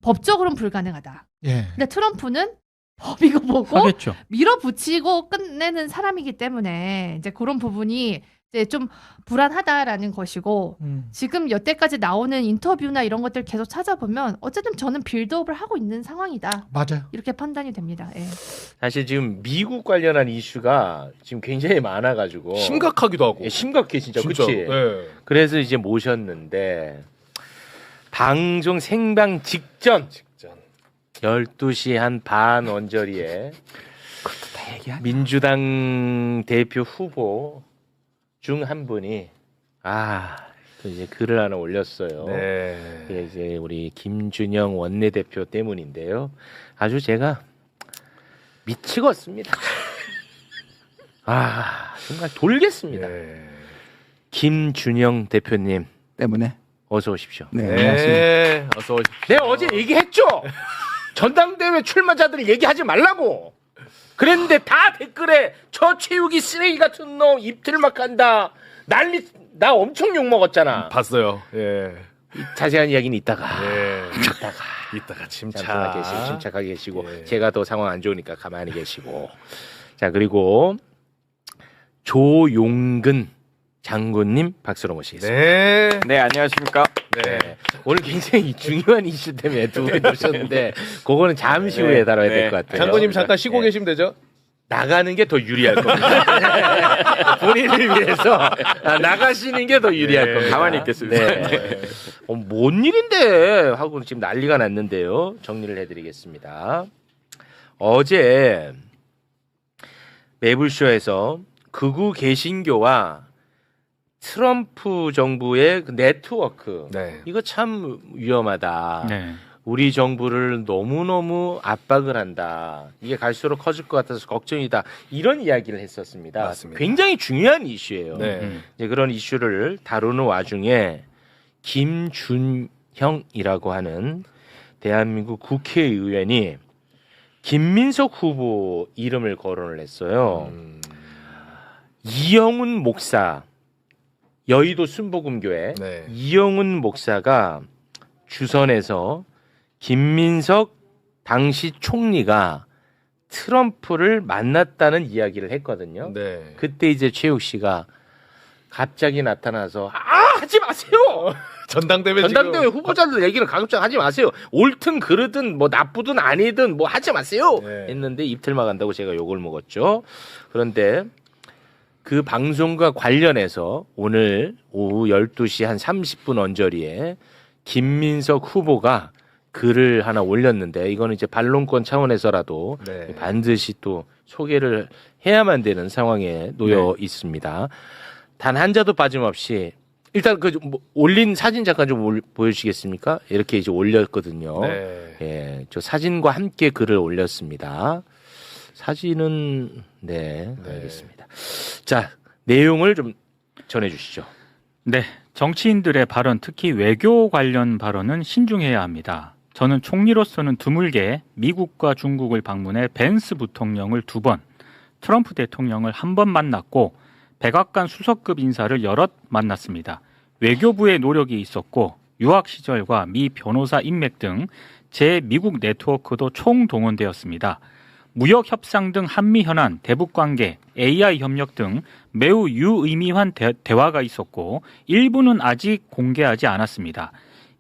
법적으로는 불가능하다. 예. 근데 트럼프는 법이고 뭐고 하겠죠. 밀어붙이고 끝내는 사람이기 때문에 이제 그런 부분이 이제 좀 불안하다라는 것이고 지금 여태까지 나오는 인터뷰나 이런 것들 계속 찾아보면 어쨌든 저는 빌드업을 하고 있는 상황이다. 맞아요. 이렇게 판단이 됩니다. 예. 사실 지금 미국 관련한 이슈가 지금 굉장히 많아가지고 심각하기도 하고. 심각해 진짜. 그렇지. 네. 그래서 이제 모셨는데 방송 생방 직전 12시 한 반 언저리에 민주당 대표 후보 중 한 분이 또 이제 글을 하나 올렸어요. 네. 그게 이제 우리 김준영 원내대표 때문인데요. 아주 제가 미치겠습니다. 정말 돌겠습니다. 네. 김준영 대표님 때문에 어서 오십시오. 네. 어서 오십시오. 내가 어제 얘기했죠. 전당대회 출마자들 얘기하지 말라고. 그랬는데 다 댓글에 저 체육이 쓰레기 같은 놈 입틀막 한다. 나 엄청 욕 먹었잖아. 봤어요. 예. 자세한 이야기는 이따가. 예. 이따가 침착. 침착하게 계시고 예. 제가 더 상황 안 좋으니까 가만히 계시고. 자, 그리고 조용근 장군님 박수로 모시겠습니다. 네. 네, 안녕하십니까? 네. 오늘 굉장히 중요한 이슈 때문에 두 분 오셨는데 그거는 잠시 후에 다뤄야 될 것 같아요. 장군님 잠깐 쉬고 네. 계시면 되죠? 나가는 게 더 유리할 겁니다. 본인을 위해서 나가시는 게 더 유리할 겁니다. 가만히 있겠습니다. 네. 뭔 일인데 하고 지금 난리가 났는데요. 정리를 해드리겠습니다. 어제 매불쇼에서 극우 개신교와 트럼프 정부의 그 네트워크 이거 참 위험하다. 네. 우리 정부를 너무너무 압박을 한다. 이게 갈수록 커질 것 같아서 걱정이다. 이런 이야기를 했었습니다. 맞습니다. 굉장히 중요한 이슈예요. 네. 이제 그런 이슈를 다루는 와중에 김준형이라고 하는 대한민국 국회의원이 김민석 후보 이름을 거론을 했어요. 이영훈 목사, 여의도 순복음교회 네. 이영훈 목사가 주선에서 김민석 당시 총리가 트럼프를 만났다는 이야기를 했거든요. 네. 그때 이제 최욱 씨가 갑자기 나타나서 하지 마세요. 전당대회 후보자들 얘기를 가급적 하지 마세요. 옳든 그르든 뭐 나쁘든 아니든 뭐 하지 마세요. 네. 했는데 입틀막 한다고 제가 욕을 먹었죠. 그런데 그 방송과 관련해서 오늘 오후 12시 한 30분 언저리에 김민석 후보가 글을 하나 올렸는데 이거는 이제 반론권 차원에서라도 네. 반드시 또 소개를 해야만 되는 상황에 놓여 있습니다. 단 한 자도 빠짐없이 일단 그 올린 사진 잠깐 좀 보여주시겠습니까? 이렇게 이제 올렸거든요. 네. 예, 저 사진과 함께 글을 올렸습니다. 사진은 네. 알겠습니다. 자, 내용을 좀 전해주시죠. 네, 정치인들의 발언, 특히 외교 관련 발언은 신중해야 합니다. 저는 총리로서는 드물게 미국과 중국을 방문해 벤스 부통령을 2번, 트럼프 대통령을 1번 만났고 백악관 수석급 인사를 여럿 만났습니다. 외교부의 노력이 있었고 유학 시절과 미 변호사 인맥 등 제 미국 네트워크도 총동원되었습니다. 무역 협상 등 한미 현안, 대북 관계, AI 협력 등 매우 유의미한 대화가 있었고 일부는 아직 공개하지 않았습니다.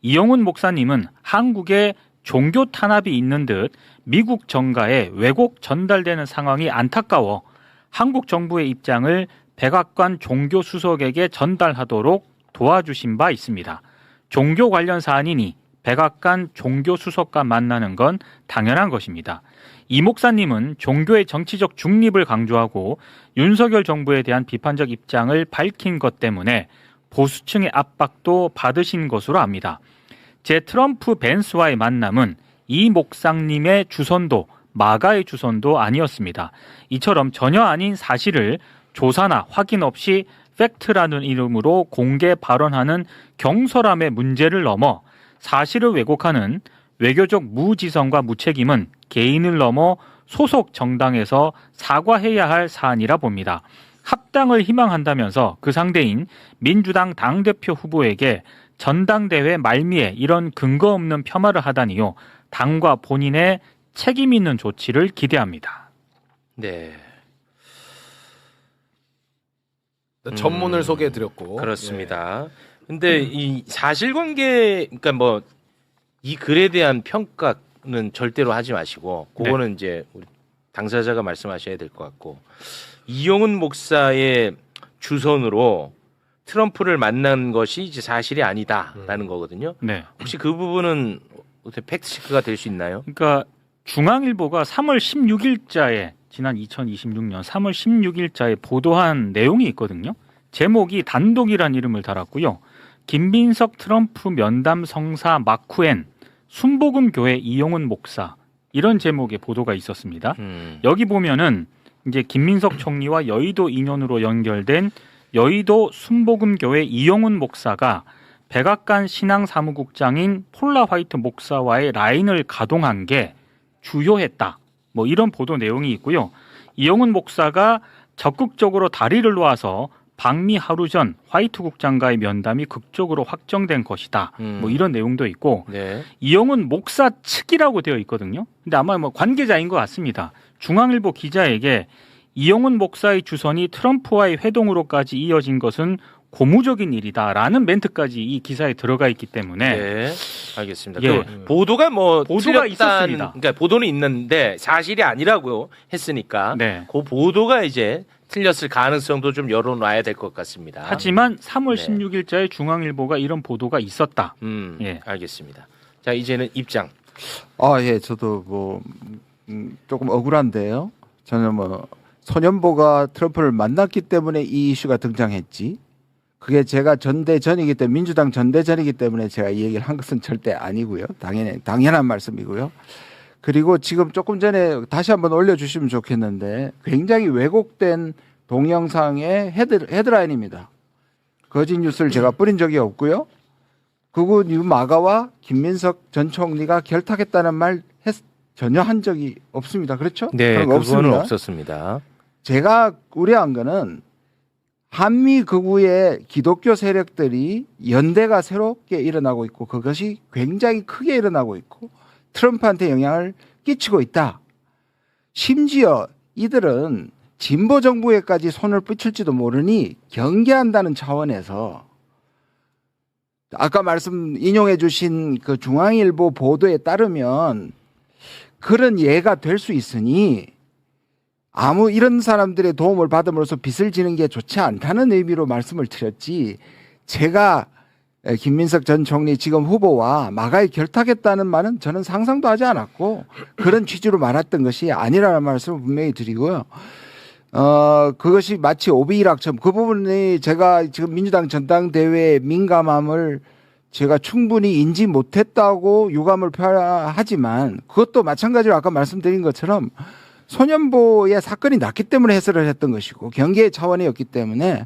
이영훈 목사님은 한국에 종교 탄압이 있는 듯 미국 정가에 왜곡 전달되는 상황이 안타까워 한국 정부의 입장을 백악관 종교수석에게 전달하도록 도와주신 바 있습니다. 종교 관련 사안이니 백악관 종교수석과 만나는 건 당연한 것입니다. 이 목사님은 종교의 정치적 중립을 강조하고 윤석열 정부에 대한 비판적 입장을 밝힌 것 때문에 보수층의 압박도 받으신 것으로 압니다. 제 트럼프 벤스와의 만남은 이 목사님의 주선도, 마가의 주선도 아니었습니다. 이처럼 전혀 아닌 사실을 조사나 확인 없이 팩트라는 이름으로 공개 발언하는 경솔함의 문제를 넘어 사실을 왜곡하는 외교적 무지성과 무책임은 개인을 넘어 소속 정당에서 사과해야 할 사안이라 봅니다. 합당을 희망한다면서 그 상대인 민주당 당대표 후보에게 전당대회 말미에 이런 근거 없는 폄하를 하다니요. 당과 본인의 책임 있는 조치를 기대합니다. 네. 전문을 소개해드렸고 그렇습니다. 근데 이 사실관계, 그러니까 뭐 이 글에 대한 평가는 절대로 하지 마시고 그거는 이제 우리 당사자가 말씀하셔야 될 것 같고 이영훈 목사의 주선으로 트럼프를 만난 것이 이제 사실이 아니다라는 거거든요. 네. 혹시 그 부분은 어떻게 팩트 체크가 될 수 있나요? 그러니까 중앙일보가 3월 16일자에 지난 2026년 3월 16일자에 보도한 내용이 있거든요. 제목이 단독이란 이름을 달았고요. 김민석 트럼프 면담 성사 마쿠엔 순복음교회 이영훈 목사 이런 제목의 보도가 있었습니다. 여기 보면은 이제 김민석 총리와 여의도 인연으로 연결된 여의도 순복음교회 이영훈 목사가 백악관 신앙사무국장인 폴라 화이트 목사와의 라인을 가동한 게 주요했다. 뭐 이런 보도 내용이 있고요. 이영훈 목사가 적극적으로 다리를 놓아서 방미 하루 전 화이트 국장과의 면담이 극적으로 확정된 것이다. 뭐 이런 내용도 있고 네. 이영훈 목사 측이라고 되어 있거든요. 근데 아마 뭐 관계자인 것 같습니다. 중앙일보 기자에게 이영훈 목사의 주선이 트럼프와의 회동으로까지 이어진 것은 고무적인 일이다라는 멘트까지 이 기사에 들어가 있기 때문에 네, 알겠습니다. 예. 그 보도가 뭐 보도가 틀렸다는- 있었습니다. 그러니까 보도는 있는데 사실이 아니라고 했으니까 네. 그 보도가 이제 틀렸을 가능성도 좀 열어놔야 될 것 같습니다. 하지만 3월 네. 16일자에 중앙일보가 이런 보도가 있었다. 예. 알겠습니다. 자, 이제는 입장. 예, 저도 뭐 조금 억울한데요. 저는 뭐 소년보가 트럼프를 만났기 때문에 이 이슈가 등장했지. 그게 제가 전대전이기 때문에 민주당 전대전이기 때문에 제가 이 얘기를 한 것은 절대 아니고요. 당연한 말씀이고요. 그리고 지금 조금 전에 다시 한번 올려주시면 좋겠는데 굉장히 왜곡된 동영상의 헤드라인입니다. 거짓 뉴스를 제가 뿌린 적이 없고요. 극우 뉴마가와 김민석 전 총리가 결탁했다는 말 전혀 한 적이 없습니다. 그렇죠? 네, 그런 거 그거는 없습니다. 없었습니다. 제가 우려한 거는 한미 극우의 기독교 세력들이 연대가 새롭게 일어나고 있고 그것이 굉장히 크게 일어나고 있고 트럼프한테 영향을 끼치고 있다. 심지어 이들은 진보 정부에까지 손을 뻗칠지도 모르니 경계한다는 차원에서 아까 인용해 주신 그 중앙일보 보도에 따르면 그런 예가 될 수 있으니 이런 사람들의 도움을 받음으로써 빚을 지는 게 좋지 않다는 의미로 말씀을 드렸지. 제가 김민석 전 총리 지금 후보와 마가에 결탁했다는 말은 저는 상상도 하지 않았고 그런 취지로 말했던 것이 아니라는 말씀을 분명히 드리고요. 그것이 마치 오비일학처럼 그 부분이 제가 지금 민주당 전당대회의 민감함을 제가 충분히 인지 못했다고 유감을 표하지만 그것도 마찬가지로 아까 말씀드린 것처럼 소년보의 사건이 났기 때문에 해설을 했던 것이고 경계의 차원이었기 때문에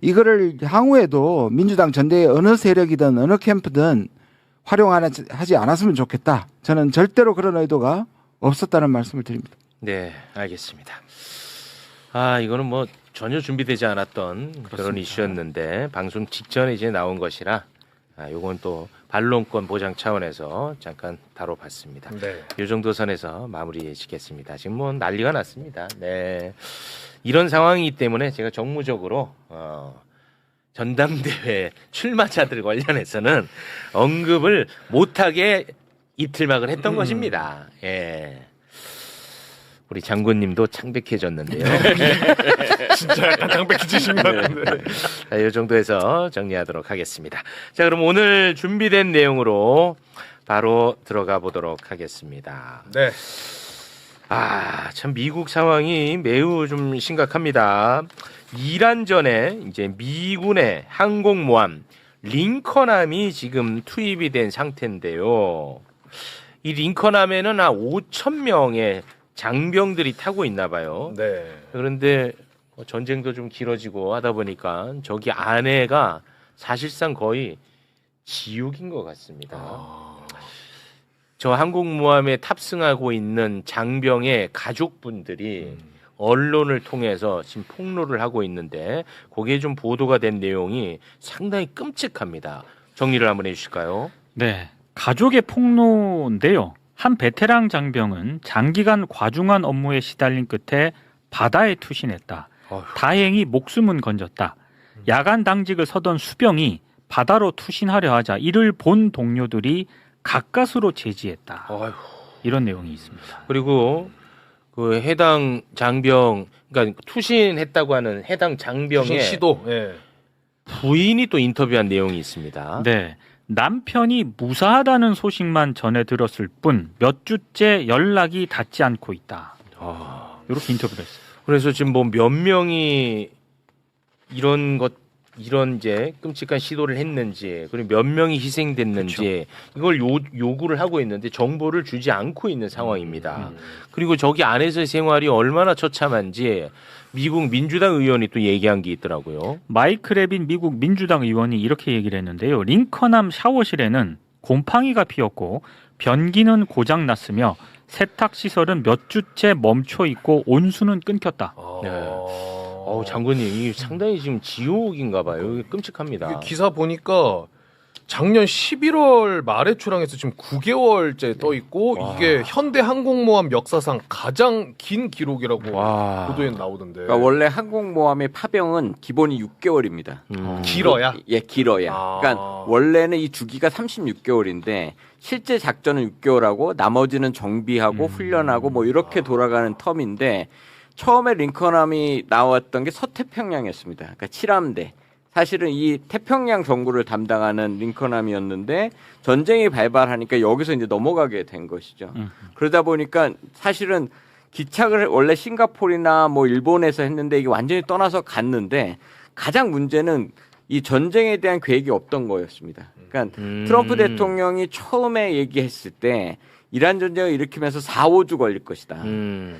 이거를 향후에도 민주당 전대의 어느 세력이든 어느 캠프든 활용하지 않았으면 좋겠다. 저는 절대로 그런 의도가 없었다는 말씀을 드립니다. 네, 알겠습니다. 이거는 뭐 전혀 준비되지 않았던 그렇습니다. 그런 이슈였는데 방송 직전에 이제 나온 것이라 요건 또 반론권 보장 차원에서 잠깐 다뤄봤습니다. 네. 이 정도 선에서 마무리 짓겠습니다. 지금 뭐 난리가 났습니다. 네. 이런 상황이기 때문에 제가 정무적으로 전당대회 출마자들 관련해서는 언급을 못하게 이틀막을 했던 것입니다. 예. 우리 장군님도 창백해졌는데요. 진짜 약간 창백해지신 것 같은데. 자, 이 정도에서 정리하도록 하겠습니다. 자, 그럼 오늘 준비된 내용으로 바로 들어가 보도록 하겠습니다. 네. 참 미국 상황이 매우 좀 심각합니다. 이란전에 이제 미군의 항공모함 링컨함이 지금 투입이 된 상태인데요. 이 링컨함에는 한 5천 명의 장병들이 타고 있나 봐요. 네. 그런데 전쟁도 좀 길어지고 하다 보니까 저기 안에가 사실상 거의 지옥인 것 같습니다. 저 항공모함에 탑승하고 있는 장병의 가족분들이 언론을 통해서 지금 폭로를 하고 있는데 거기에 좀 보도가 된 내용이 상당히 끔찍합니다. 정리를 한번 해주실까요? 네, 가족의 폭로인데요. 한 베테랑 장병은 장기간 과중한 업무에 시달린 끝에 바다에 투신했다. 다행히 목숨은 건졌다. 야간 당직을 서던 수병이 바다로 투신하려 하자 이를 본 동료들이 가까스로 제지했다. 이런 내용이 있습니다. 그리고 그 해당 장병, 그러니까 투신했다고 하는 해당 장병의 투신 시도. 예. 부인이 또 인터뷰한 내용이 있습니다. 네. 남편이 무사하다는 소식만 전해 들었을 뿐 몇 주째 연락이 닿지 않고 있다. 이렇게 인터뷰를 했어요. 그래서 지금 뭐 몇 명이 이런 이제 끔찍한 시도를 했는지 그리고 몇 명이 희생됐는지 이걸 요구를 하고 있는데 정보를 주지 않고 있는 상황입니다. 그리고 저기 안에서의 생활이 얼마나 처참한지 미국 민주당 의원이 또 얘기한 게 있더라고요. 마이크 레빈 미국 민주당 의원이 이렇게 얘기를 했는데요. 링컨함 샤워실에는 곰팡이가 피었고 변기는 고장났으며 세탁시설은 몇 주째 멈춰 있고 온수는 끊겼다. 장군님 이 상당히 지금 지옥인가 봐요. 끔찍합니다. 이게 기사 보니까 작년 11월 말에 출항해서 지금 9개월째 떠 있고 이게 현대 항공모함 역사상 가장 긴 기록이라고 보도에 나오던데. 그러니까 원래 항공모함의 파병은 기본이 6개월입니다. 길어야? 예, 길어야. 그러니까 원래는 이 주기가 36개월인데 실제 작전은 6개월하고 나머지는 정비하고 훈련하고 뭐 이렇게 돌아가는 텀인데 처음에 링컨함이 나왔던 게 서태평양이었습니다. 그러니까 7함대. 사실은 이 태평양 정구를 담당하는 링컨함이었는데 전쟁이 발발하니까 여기서 이제 넘어가게 된 것이죠. 그러다 보니까 사실은 기착을 원래 싱가포르나 뭐 일본에서 했는데 이게 완전히 떠나서 갔는데 가장 문제는 이 전쟁에 대한 계획이 없던 거였습니다. 그러니까 트럼프 대통령이 처음에 얘기했을 때 이란 전쟁을 일으키면서 4, 5주 걸릴 것이다.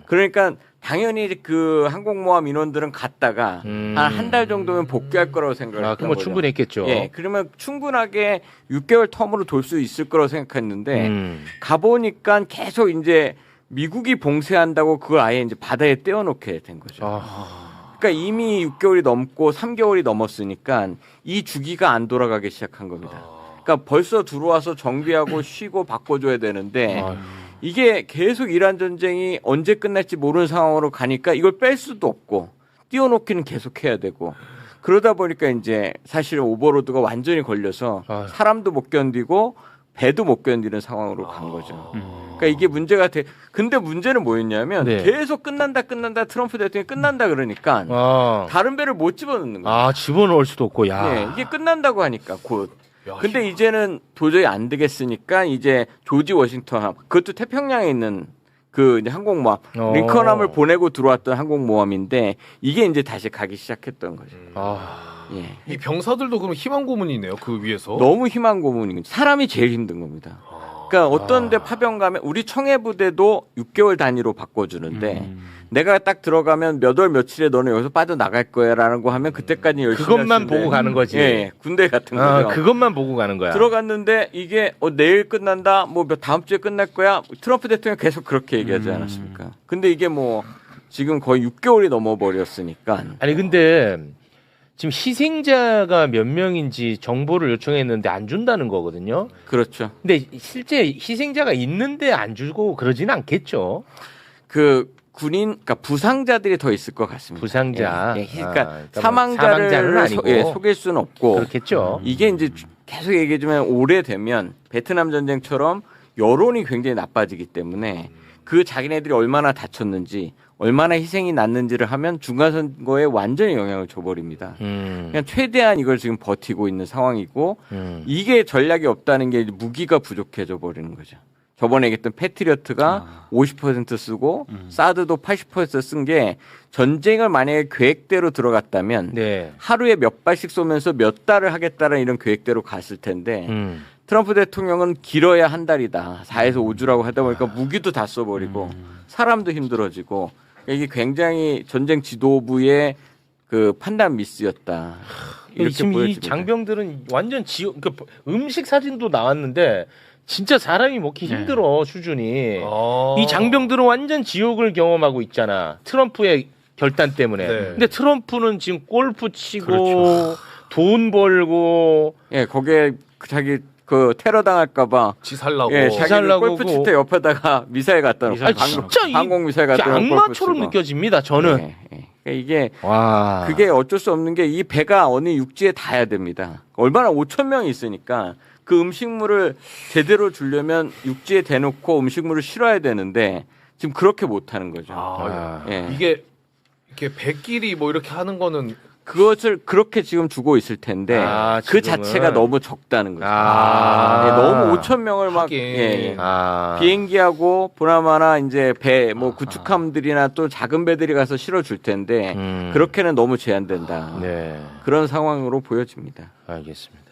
그러니까 당연히 그 항공모함 인원들은 갔다가 한 달 정도면 복귀할 거라고 생각했던 그럼 거죠. 충분히 했겠죠. 예, 그러면 충분하게 6개월 텀으로 돌 수 있을 거라고 생각했는데 가보니까 계속 이제 미국이 봉쇄한다고 그걸 아예 이제 바다에 떼어놓게 된 거죠. 그러니까 이미 6개월이 넘고 3개월이 넘었으니까 이 주기가 안 돌아가기 시작한 겁니다. 그러니까 벌써 들어와서 정비하고 쉬고 바꿔줘야 되는데 이게 계속 이란 전쟁이 언제 끝날지 모르는 상황으로 가니까 이걸 뺄 수도 없고 띄워놓기는 계속 해야 되고 그러다 보니까 이제 사실은 오버로드가 완전히 걸려서 사람도 못 견디고 배도 못 견디는 상황으로 간 거죠. 그러니까 이게 문제가 근데 문제는 뭐였냐면 계속 끝난다 트럼프 대통령이 끝난다 그러니까 다른 배를 못 집어넣는 거예요. 집어넣을 수도 없고 예, 이게 끝난다고 하니까 곧. 근데 이제는 도저히 안 되겠으니까 이제 조지 워싱턴함 그것도 태평양에 있는 그 이제 항공모함 링컨함을 보내고 들어왔던 항공모함인데 이게 이제 다시 가기 시작했던 거죠. 예. 이 병사들도 그럼 희망 고문이네요. 그 위에서. 너무 희망 고문인 거죠. 사람이 제일 힘든 겁니다. 그러니까 어떤 데 파병 가면 우리 청해부대도 6개월 단위로 바꿔주는데 내가 딱 들어가면 몇 월 며칠에 너는 여기서 빠져나갈 거야라는 거 하면 그때까지 열심히 그것만 보고 가는 거지. 예, 군대 같은 거죠. 그것만 보고 가는 거야. 들어갔는데 이게 내일 끝난다, 뭐 다음 주에 끝날 거야. 트럼프 대통령 계속 그렇게 얘기하지 않았습니까? 근데 이게 뭐 지금 거의 6개월이 넘어버렸으니까. 아니 근데 지금 희생자가 몇 명인지 정보를 요청했는데 안 준다는 거거든요. 그렇죠. 근데 실제 희생자가 있는데 안 주고 그러지는 않겠죠. 그 군인, 그러니까 부상자들이 더 있을 것 같습니다. 부상자. 예, 그러니까 그러니까 사망자를 아니고. 속일 수는 없고. 그렇겠죠. 이게 이제 계속 얘기해주면 오래되면 베트남 전쟁처럼 여론이 굉장히 나빠지기 때문에 그 자기네들이 얼마나 다쳤는지 얼마나 희생이 났는지를 하면 중간선거에 완전히 영향을 줘버립니다. 그냥 최대한 이걸 지금 버티고 있는 상황이고 이게 전략이 없다는 게 무기가 부족해져 버리는 거죠. 저번에 얘기했던 패트리어트가 50% 쓰고 사드도 80% 쓴 게 전쟁을 만약에 계획대로 들어갔다면 하루에 몇 발씩 쏘면서 몇 달을 하겠다는 이런 계획대로 갔을 텐데 트럼프 대통령은 길어야 한 달이다. 4에서 5주라고 하다 보니까 무기도 다 써버리고 사람도 힘들어지고 이게 굉장히 전쟁 지도부의 그 판단 미스였다. 이렇게 지금 보여집니다. 이 장병들은 완전 지옥. 그러니까 음식 사진도 나왔는데 진짜 사람이 먹기 힘들어 수준이. 이 장병들은 완전 지옥을 경험하고 있잖아. 트럼프의 결단 때문에. 근데 트럼프는 지금 골프 치고 돈 벌고. 예, 거기에 자기 그 테러 당할까봐 지살라고. 예, 자기는 골프 칠 때 옆에다가 미사일 갖다 놓고 항공 미사일 갖다 놓고 악마처럼 느껴집니다. 저는. 예, 예. 이게 그게 어쩔 수 없는 게 이 배가 어느 육지에 닿아야 됩니다. 얼마나 5천 명이 있으니까 그 음식물을 제대로 주려면 육지에 대놓고 음식물을 실어야 되는데 지금 그렇게 못하는 거죠. 예. 이게 이렇게 배끼리 뭐 이렇게 하는 거는 그것을 그렇게 지금 주고 있을 텐데 그 자체가 너무 적다는 거죠. 예, 너무 5천 명을 막 비행기하고 보나마나 이제 배 뭐 구축함들이나 또 작은 배들이 가서 실어줄 텐데 그렇게는 너무 제한된다. 그런 상황으로 보여집니다. 알겠습니다.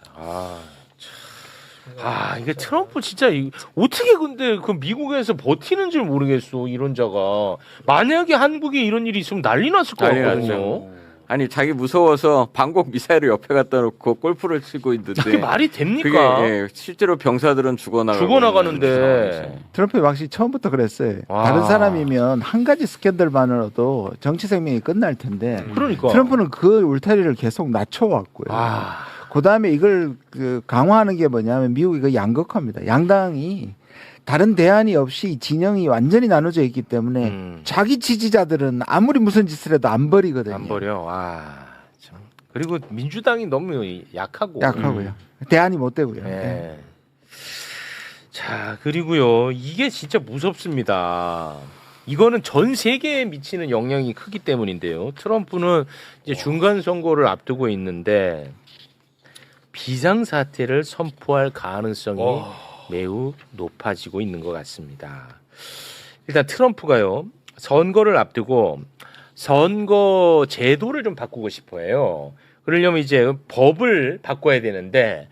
이게 트럼프 진짜 어떻게 근데 그 미국에서 버티는지 모르겠어 이런 자가. 만약에 한국에 이런 일이 있으면 난리 났을 것 같거든요. 아니 자기 무서워서 방공 미사일을 옆에 갖다 놓고 골프를 치고 있는데 그게 말이 됩니까? 그게 실제로 병사들은 죽어나가는데 트럼프 확실히 처음부터 그랬어요. 다른 사람이면 한 가지 스캔들만으로도 정치 생명이 끝날 텐데 그러니까. 트럼프는 그 울타리를 계속 낮춰왔고요. 그다음에 이걸 강화하는 게 뭐냐면 미국이 그 양극화입니다. 양당이 다른 대안이 없이 진영이 완전히 나눠져 있기 때문에 자기 지지자들은 아무리 무슨 짓을 해도 안 버리거든요. 안 버려. 참. 그리고 민주당이 너무 약하고요. 대안이 못 되고요. 네. 자, 그리고요. 이게 진짜 무섭습니다. 이거는 전 세계에 미치는 영향이 크기 때문인데요. 트럼프는 이제 중간 선거를 앞두고 있는데 비상사태를 선포할 가능성이 매우 높아지고 있는 것 같습니다. 일단 트럼프가요, 선거를 앞두고 선거 제도를 좀 바꾸고 싶어 해요. 그러려면 이제 법을 바꿔야 되는데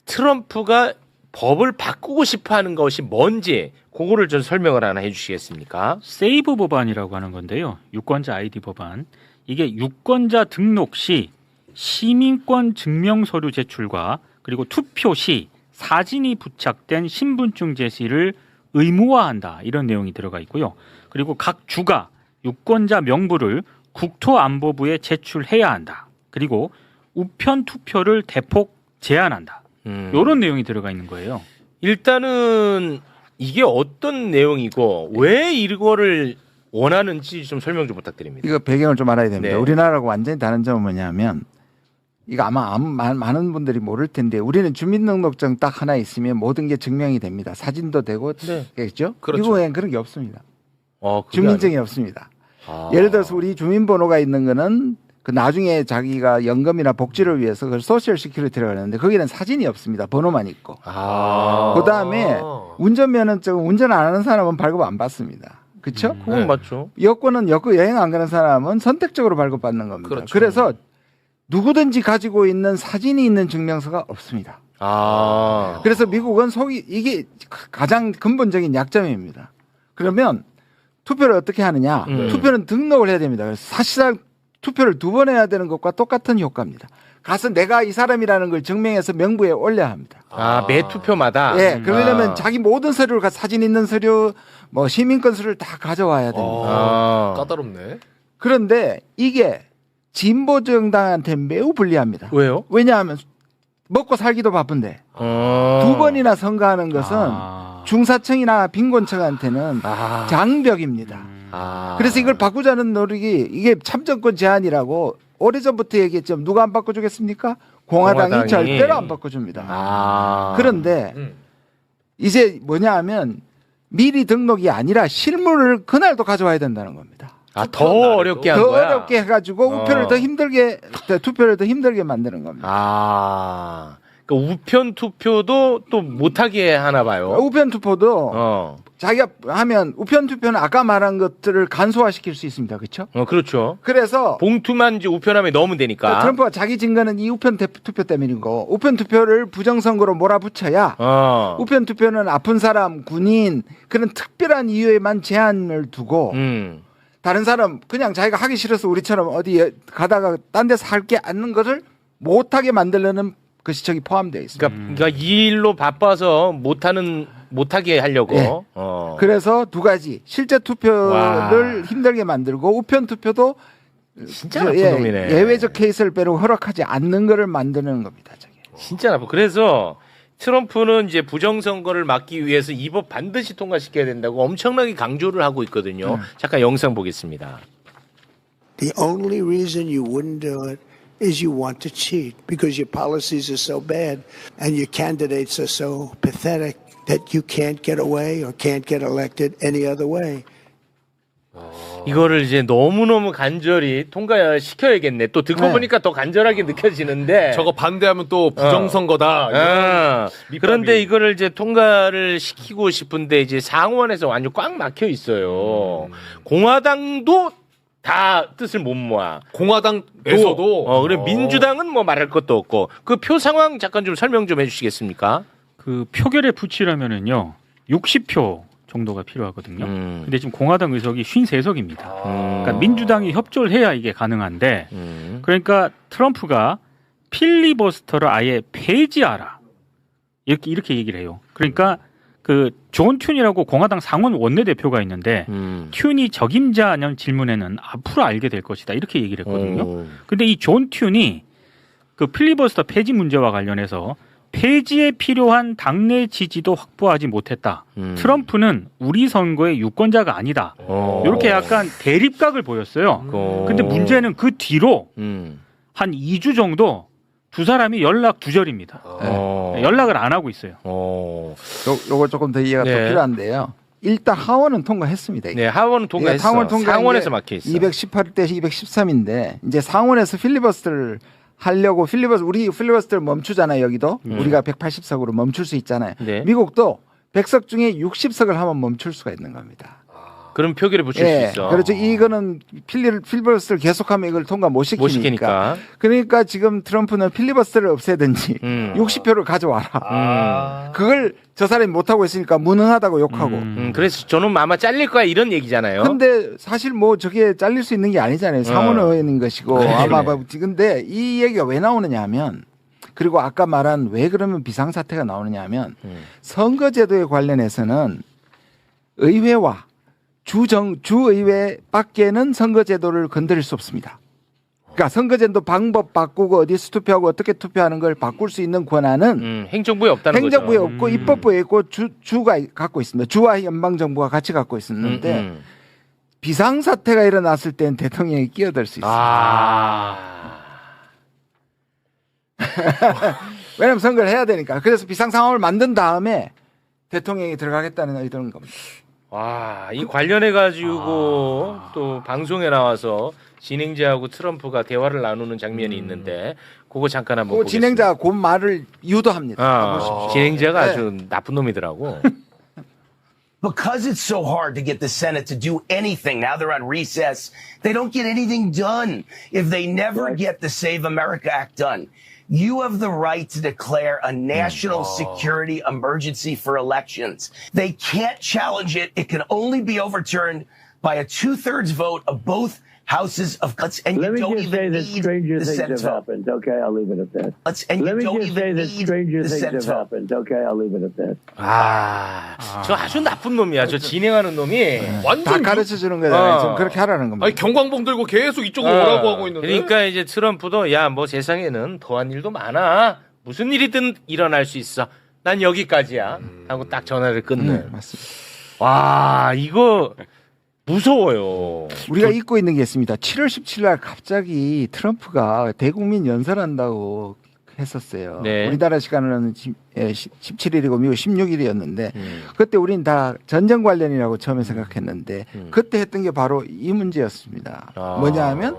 트럼프가 법을 바꾸고 싶어 하는 것이 뭔지 그거를 좀 설명을 하나 해주시겠습니까? 세이브 법안이라고 하는 건데요. 유권자 아이디 법안. 이게 유권자 등록 시 시민권 증명 서류 제출과 그리고 투표 시 사진이 부착된 신분증 제시를 의무화한다. 이런 내용이 들어가 있고요. 그리고 각 주가 유권자 명부를 국토안보부에 제출해야 한다. 그리고 우편 투표를 대폭 제한한다. 이런 내용이 들어가 있는 거예요. 일단은 이게 어떤 내용이고 왜 이거를 원하는지 좀 설명 좀 부탁드립니다. 이거 배경을 좀 알아야 됩니다. 네. 우리나라하고 완전히 다른 점은 뭐냐면 이거 아마 많은 분들이 모를 텐데 우리는 주민등록증 딱 하나 있으면 모든 게 증명이 됩니다. 사진도 되고 겠죠? 그렇죠. 미국엔 그런 게 없습니다. 그게 주민증이 없습니다. 예를 들어서 우리 주민번호가 있는 거는 그 나중에 자기가 연금이나 복지를 위해서 그걸 소셜 시큐리티라고 하는데 거기는 사진이 없습니다. 번호만 있고. 그다음에 운전면허증 운전 안 하는 사람은 발급 안 받습니다. 그렇죠? 그건 맞죠. 여권은 여행 안 가는 사람은 선택적으로 발급받는 겁니다. 그렇죠. 그래서 누구든지 가지고 있는 사진이 있는 증명서가 없습니다. 그래서 미국은 이게 가장 근본적인 약점입니다. 그러면 투표를 어떻게 하느냐? 투표는 등록을 해야 됩니다. 그래서 사실상 투표를 2번 해야 되는 것과 똑같은 효과입니다. 가서 내가 이 사람이라는 걸 증명해서 명부에 올려야 합니다. 매 투표마다? 예, 그러려면 자기 모든 서류를 사진 있는 서류, 뭐 시민권 서류를 다 가져와야 됩니다. 까다롭네. 그런데 이게 진보 정당한테 매우 불리합니다. 왜요? 왜냐하면 먹고 살기도 바쁜데 2번이나 선거하는 것은 중사층이나 빈곤층한테는 장벽입니다. 그래서 이걸 바꾸자는 노력이 이게 참정권 제한이라고 오래전부터 얘기했죠. 누가 안 바꿔주겠습니까? 공화당이 절대로 안 바꿔줍니다. 그런데 이제 뭐냐 하면 미리 등록이 아니라 실물을 그날도 가져와야 된다는 겁니다. 더 어렵게 한 더 거야? 어렵게 해가지고 우표를 더 힘들게 투표를 더 힘들게 만드는 겁니다. 그러니까 우편 투표도 또 못하게 하나 봐요. 우편 투표도 자기가 하면 우편 투표는 아까 말한 것들을 간소화시킬 수 있습니다. 그렇죠? 그렇죠. 그래서 봉투만 이제 우편함에 넣으면 되니까. 트럼프가 자기 증거는 이 우편 투표 때문이고 우편 투표를 부정선거로 몰아붙여야 우편 투표는 아픈 사람, 군인 그런 특별한 이유에만 제한을 두고 다른 사람 그냥 자기가 하기 싫어서 우리처럼 어디 가다가 딴 데서 할게 않는 것을 못하게 만들려는 그 시책이 포함되어 있습니다. 그러니까 이 일로 바빠서 못하게 하려고. 네. 그래서 두 가지 실제 투표를 힘들게 만들고 우편 투표도 진짜 나쁜 놈이네. 예외적 케이스를 빼고 허락하지 않는 것을 만드는 겁니다. 저게. 진짜 나쁜. 그래서 트럼프는 이제 부정선거를 막기 위해서 이 법 반드시 통과시켜야 된다고 엄청나게 강조를 하고 있거든요. 잠깐 영상 보겠습니다. The only reason you wouldn't do it is you want to cheat because your policies are so bad and your candidates are so pathetic that you can't get away or can't get elected any other way. 이거를 이제 너무너무 간절히 통과시켜야겠네. 또 듣고 보니까 더 간절하게 느껴지는데. 저거 반대하면 또 부정선거다. 그런데 이거를 이제 통과를 시키고 싶은데 이제 상원에서 완전 꽉 막혀 있어요. 공화당도 다 뜻을 못 모아. 공화당에서도. 그리고 민주당은 뭐 말할 것도 없고. 그 표 상황 잠깐 좀 설명 좀 해주시겠습니까? 그 표결에 붙이려면은요 60표 정도가 필요하거든요. 근데 지금 공화당 의석이 53석입니다. 그러니까 민주당이 협조를 해야 이게 가능한데 그러니까 트럼프가 필리버스터를 아예 폐지하라. 이렇게 얘기를 해요. 그러니까 그 존 튠이라고 공화당 상원 원내대표가 있는데 튠이 적임자냐는 질문에는 앞으로 알게 될 것이다. 이렇게 얘기를 했거든요. 근데 이 존 튠이 그 필리버스터 폐지 문제와 관련해서 폐지에 필요한 당내 지지도 확보하지 못했다. 트럼프는 우리 선거의 유권자가 아니다. 이렇게 약간 대립각을 보였어요. 근데 문제는 그 뒤로 한 2주 정도 두 사람이 연락 두절입니다. 연락을 안 하고 있어요. 요거 조금 더 이해가 더 필요한데요. 일단 하원은 통과했습니다. 이게. 네, 하원은 통과했어. 상원에서 막혀 있어. 218대 213인데 이제 상원에서 필리버스터를 하려고 우리 필리버스터를 멈추잖아요. 여기도 우리가 180석으로 멈출 수 있잖아요. 네. 미국도 100석 중에 60석을 하면 멈출 수가 있는 겁니다. 그럼 표결에 붙일 수 있어. 그렇죠. 이거는 필리버스터를 계속하면 이걸 통과 못 시키니까. 그러니까 지금 트럼프는 필리버스터를 없애든지 60표를 가져와라. 그걸 저 사람이 못하고 있으니까 무능하다고 욕하고. 그래서 저는 아마 잘릴 거야 이런 얘기잖아요. 근데 사실 뭐 저게 잘릴 수 있는 게 아니잖아요. 상원의원인 것이고. 아마 근데 이 얘기가 왜 나오느냐 하면 그리고 아까 말한 왜 그러면 비상사태가 나오느냐 하면 선거제도에 관련해서는 의회와 주의회 밖에는 선거제도를 건드릴 수 없습니다. 그러니까 선거제도 방법 바꾸고 어디서 투표하고 어떻게 투표하는 걸 바꿀 수 있는 권한은 행정부에 없다는 거죠. 행정부에 없고 입법부에 있고 주가 갖고 있습니다. 주와 연방정부가 같이 갖고 있었는데 비상사태가 일어났을 땐 대통령이 끼어들 수 있습니다. 왜냐하면 선거를 해야 되니까. 그래서 비상상황을 만든 다음에 대통령이 들어가겠다는 의도인 겁니다. 와, 이 관련해가지고 또 방송에 나와서 진행자하고 트럼프가 대화를 나누는 장면이 있는데 그거 잠깐 한번 보겠습니다. 진행자가 그 말을 유도합니다. 진행자가 아주 나쁜 놈이더라고. Because it's so hard to get the Senate to do anything, now they're on recess, they don't get anything done if they never get the Save America Act done. You have the right to declare a national security emergency for elections. They can't challenge it. It can only be overturned by a 2/3 vote of both houses of cuts, and Let you me don't just say even that need stranger the things Senate have vote. happened. Okay, I'll leave it at that. And Let you me don't just say even that need stranger the things Senate have vote. happened. Okay, I'll leave it at that. 저 아주 나쁜 놈이야. 저 진행하는 놈이 다 완전 가르쳐 주는 거잖아요. 지금 그렇게 하라는 겁니다. 아니 경광봉 들고 계속 이쪽으로 오라고 하고 있는데. 그러니까 이제 트럼프도 야, 뭐 세상에는 더한 일도 많아. 무슨 일이든 일어날 수 있어. 난 여기까지야. 하고 딱 전화를 끊는. 맞습니다. 와, 이거 무서워요. 우리가 잊고 있는 게 있습니다. 7월 17일 날 갑자기 트럼프가 대국민 연설한다고 했었어요. 네. 우리나라 시간으로는 17일이고 미국 16일이었는데 그때 우린 다 전쟁 관련이라고 처음에 생각했는데 그때 했던 게 바로 이 문제였습니다. 뭐냐 하면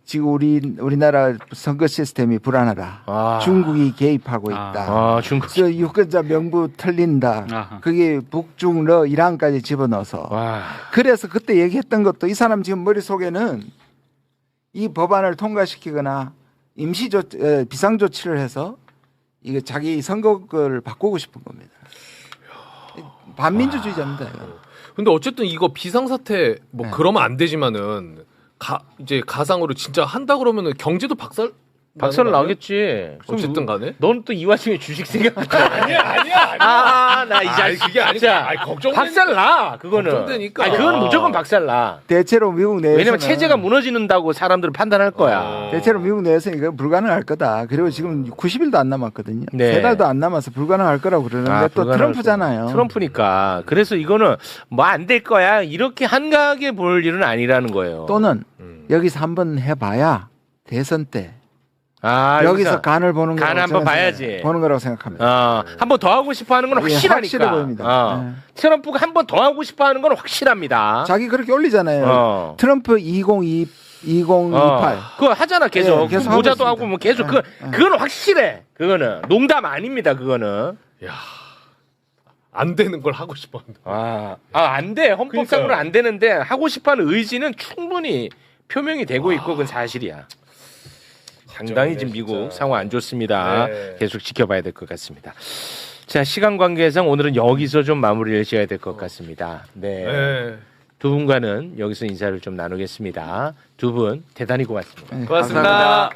지금 우리나라 선거 시스템이 불안하다. 중국이 개입하고 있다. 중국. 유권자 명부 틀린다. 그게 북중러 이란까지 집어넣어서. 그래서 그때 얘기했던 것도 이 사람 지금 머릿속에는 이 법안을 통과시키거나 비상조치를 해서 이거 자기 선거를 바꾸고 싶은 겁니다. 반민주주의자입니다. 근데 어쨌든 이거 비상사태 뭐 그러면 안 되지만은 이제 가상으로 진짜 한다 그러면은 경제도 박살 나겠지. 어쨌든 간에. 넌 또 이 와중에 주식 생각. 아니야. 나 이 자식 그게 아니야. 걱정. 박살 나. 그거는. 걱정되니까. 그건 무조건 박살 나. 대체로 미국 내에서 왜냐면 체제가 무너지는다고 사람들은 판단할 거야. 대체로 미국 내에서 이거 불가능할 거다. 그리고 지금 90일도 안 남았거든요. 네. 3달도 안 남아서 불가능할 거라고 그러는데 또 트럼프잖아요. 트럼프니까. 그래서 이거는 뭐 안 될 거야. 이렇게 한가하게 볼 일은 아니라는 거예요. 또는 여기서 한번 해봐야 대선 때 여기서 간을 보는 간 한번 봐야지. 보는 거라고 생각합니다. 한 번 더 하고 싶어 하는 건 확실하니까. 확실해 보입니다. 트럼프가 한 번 더 하고 싶어 하는 건 확실합니다. 자기 그렇게 올리잖아요. 트럼프 2028. 그거 하잖아, 계속. 계속 모자도 하고 뭐 계속 그거는 확실해. 그거는 농담 아닙니다. 그거는. 야. 안 되는 걸 하고 싶어 한다. 안 돼. 헌법상으로는 안 되는데 하고 싶어 하는 의지는 충분히 표명이 되고 있고 그건 사실이야. 상당히 지금 미국 상황 안 좋습니다. 계속 지켜봐야 될 것 같습니다. 자, 시간 관계상 오늘은 여기서 좀 마무리를 지어야 될 것 같습니다. 네. 네. 두 분과는 여기서 인사를 좀 나누겠습니다. 두 분 대단히 고맙습니다. 고맙습니다.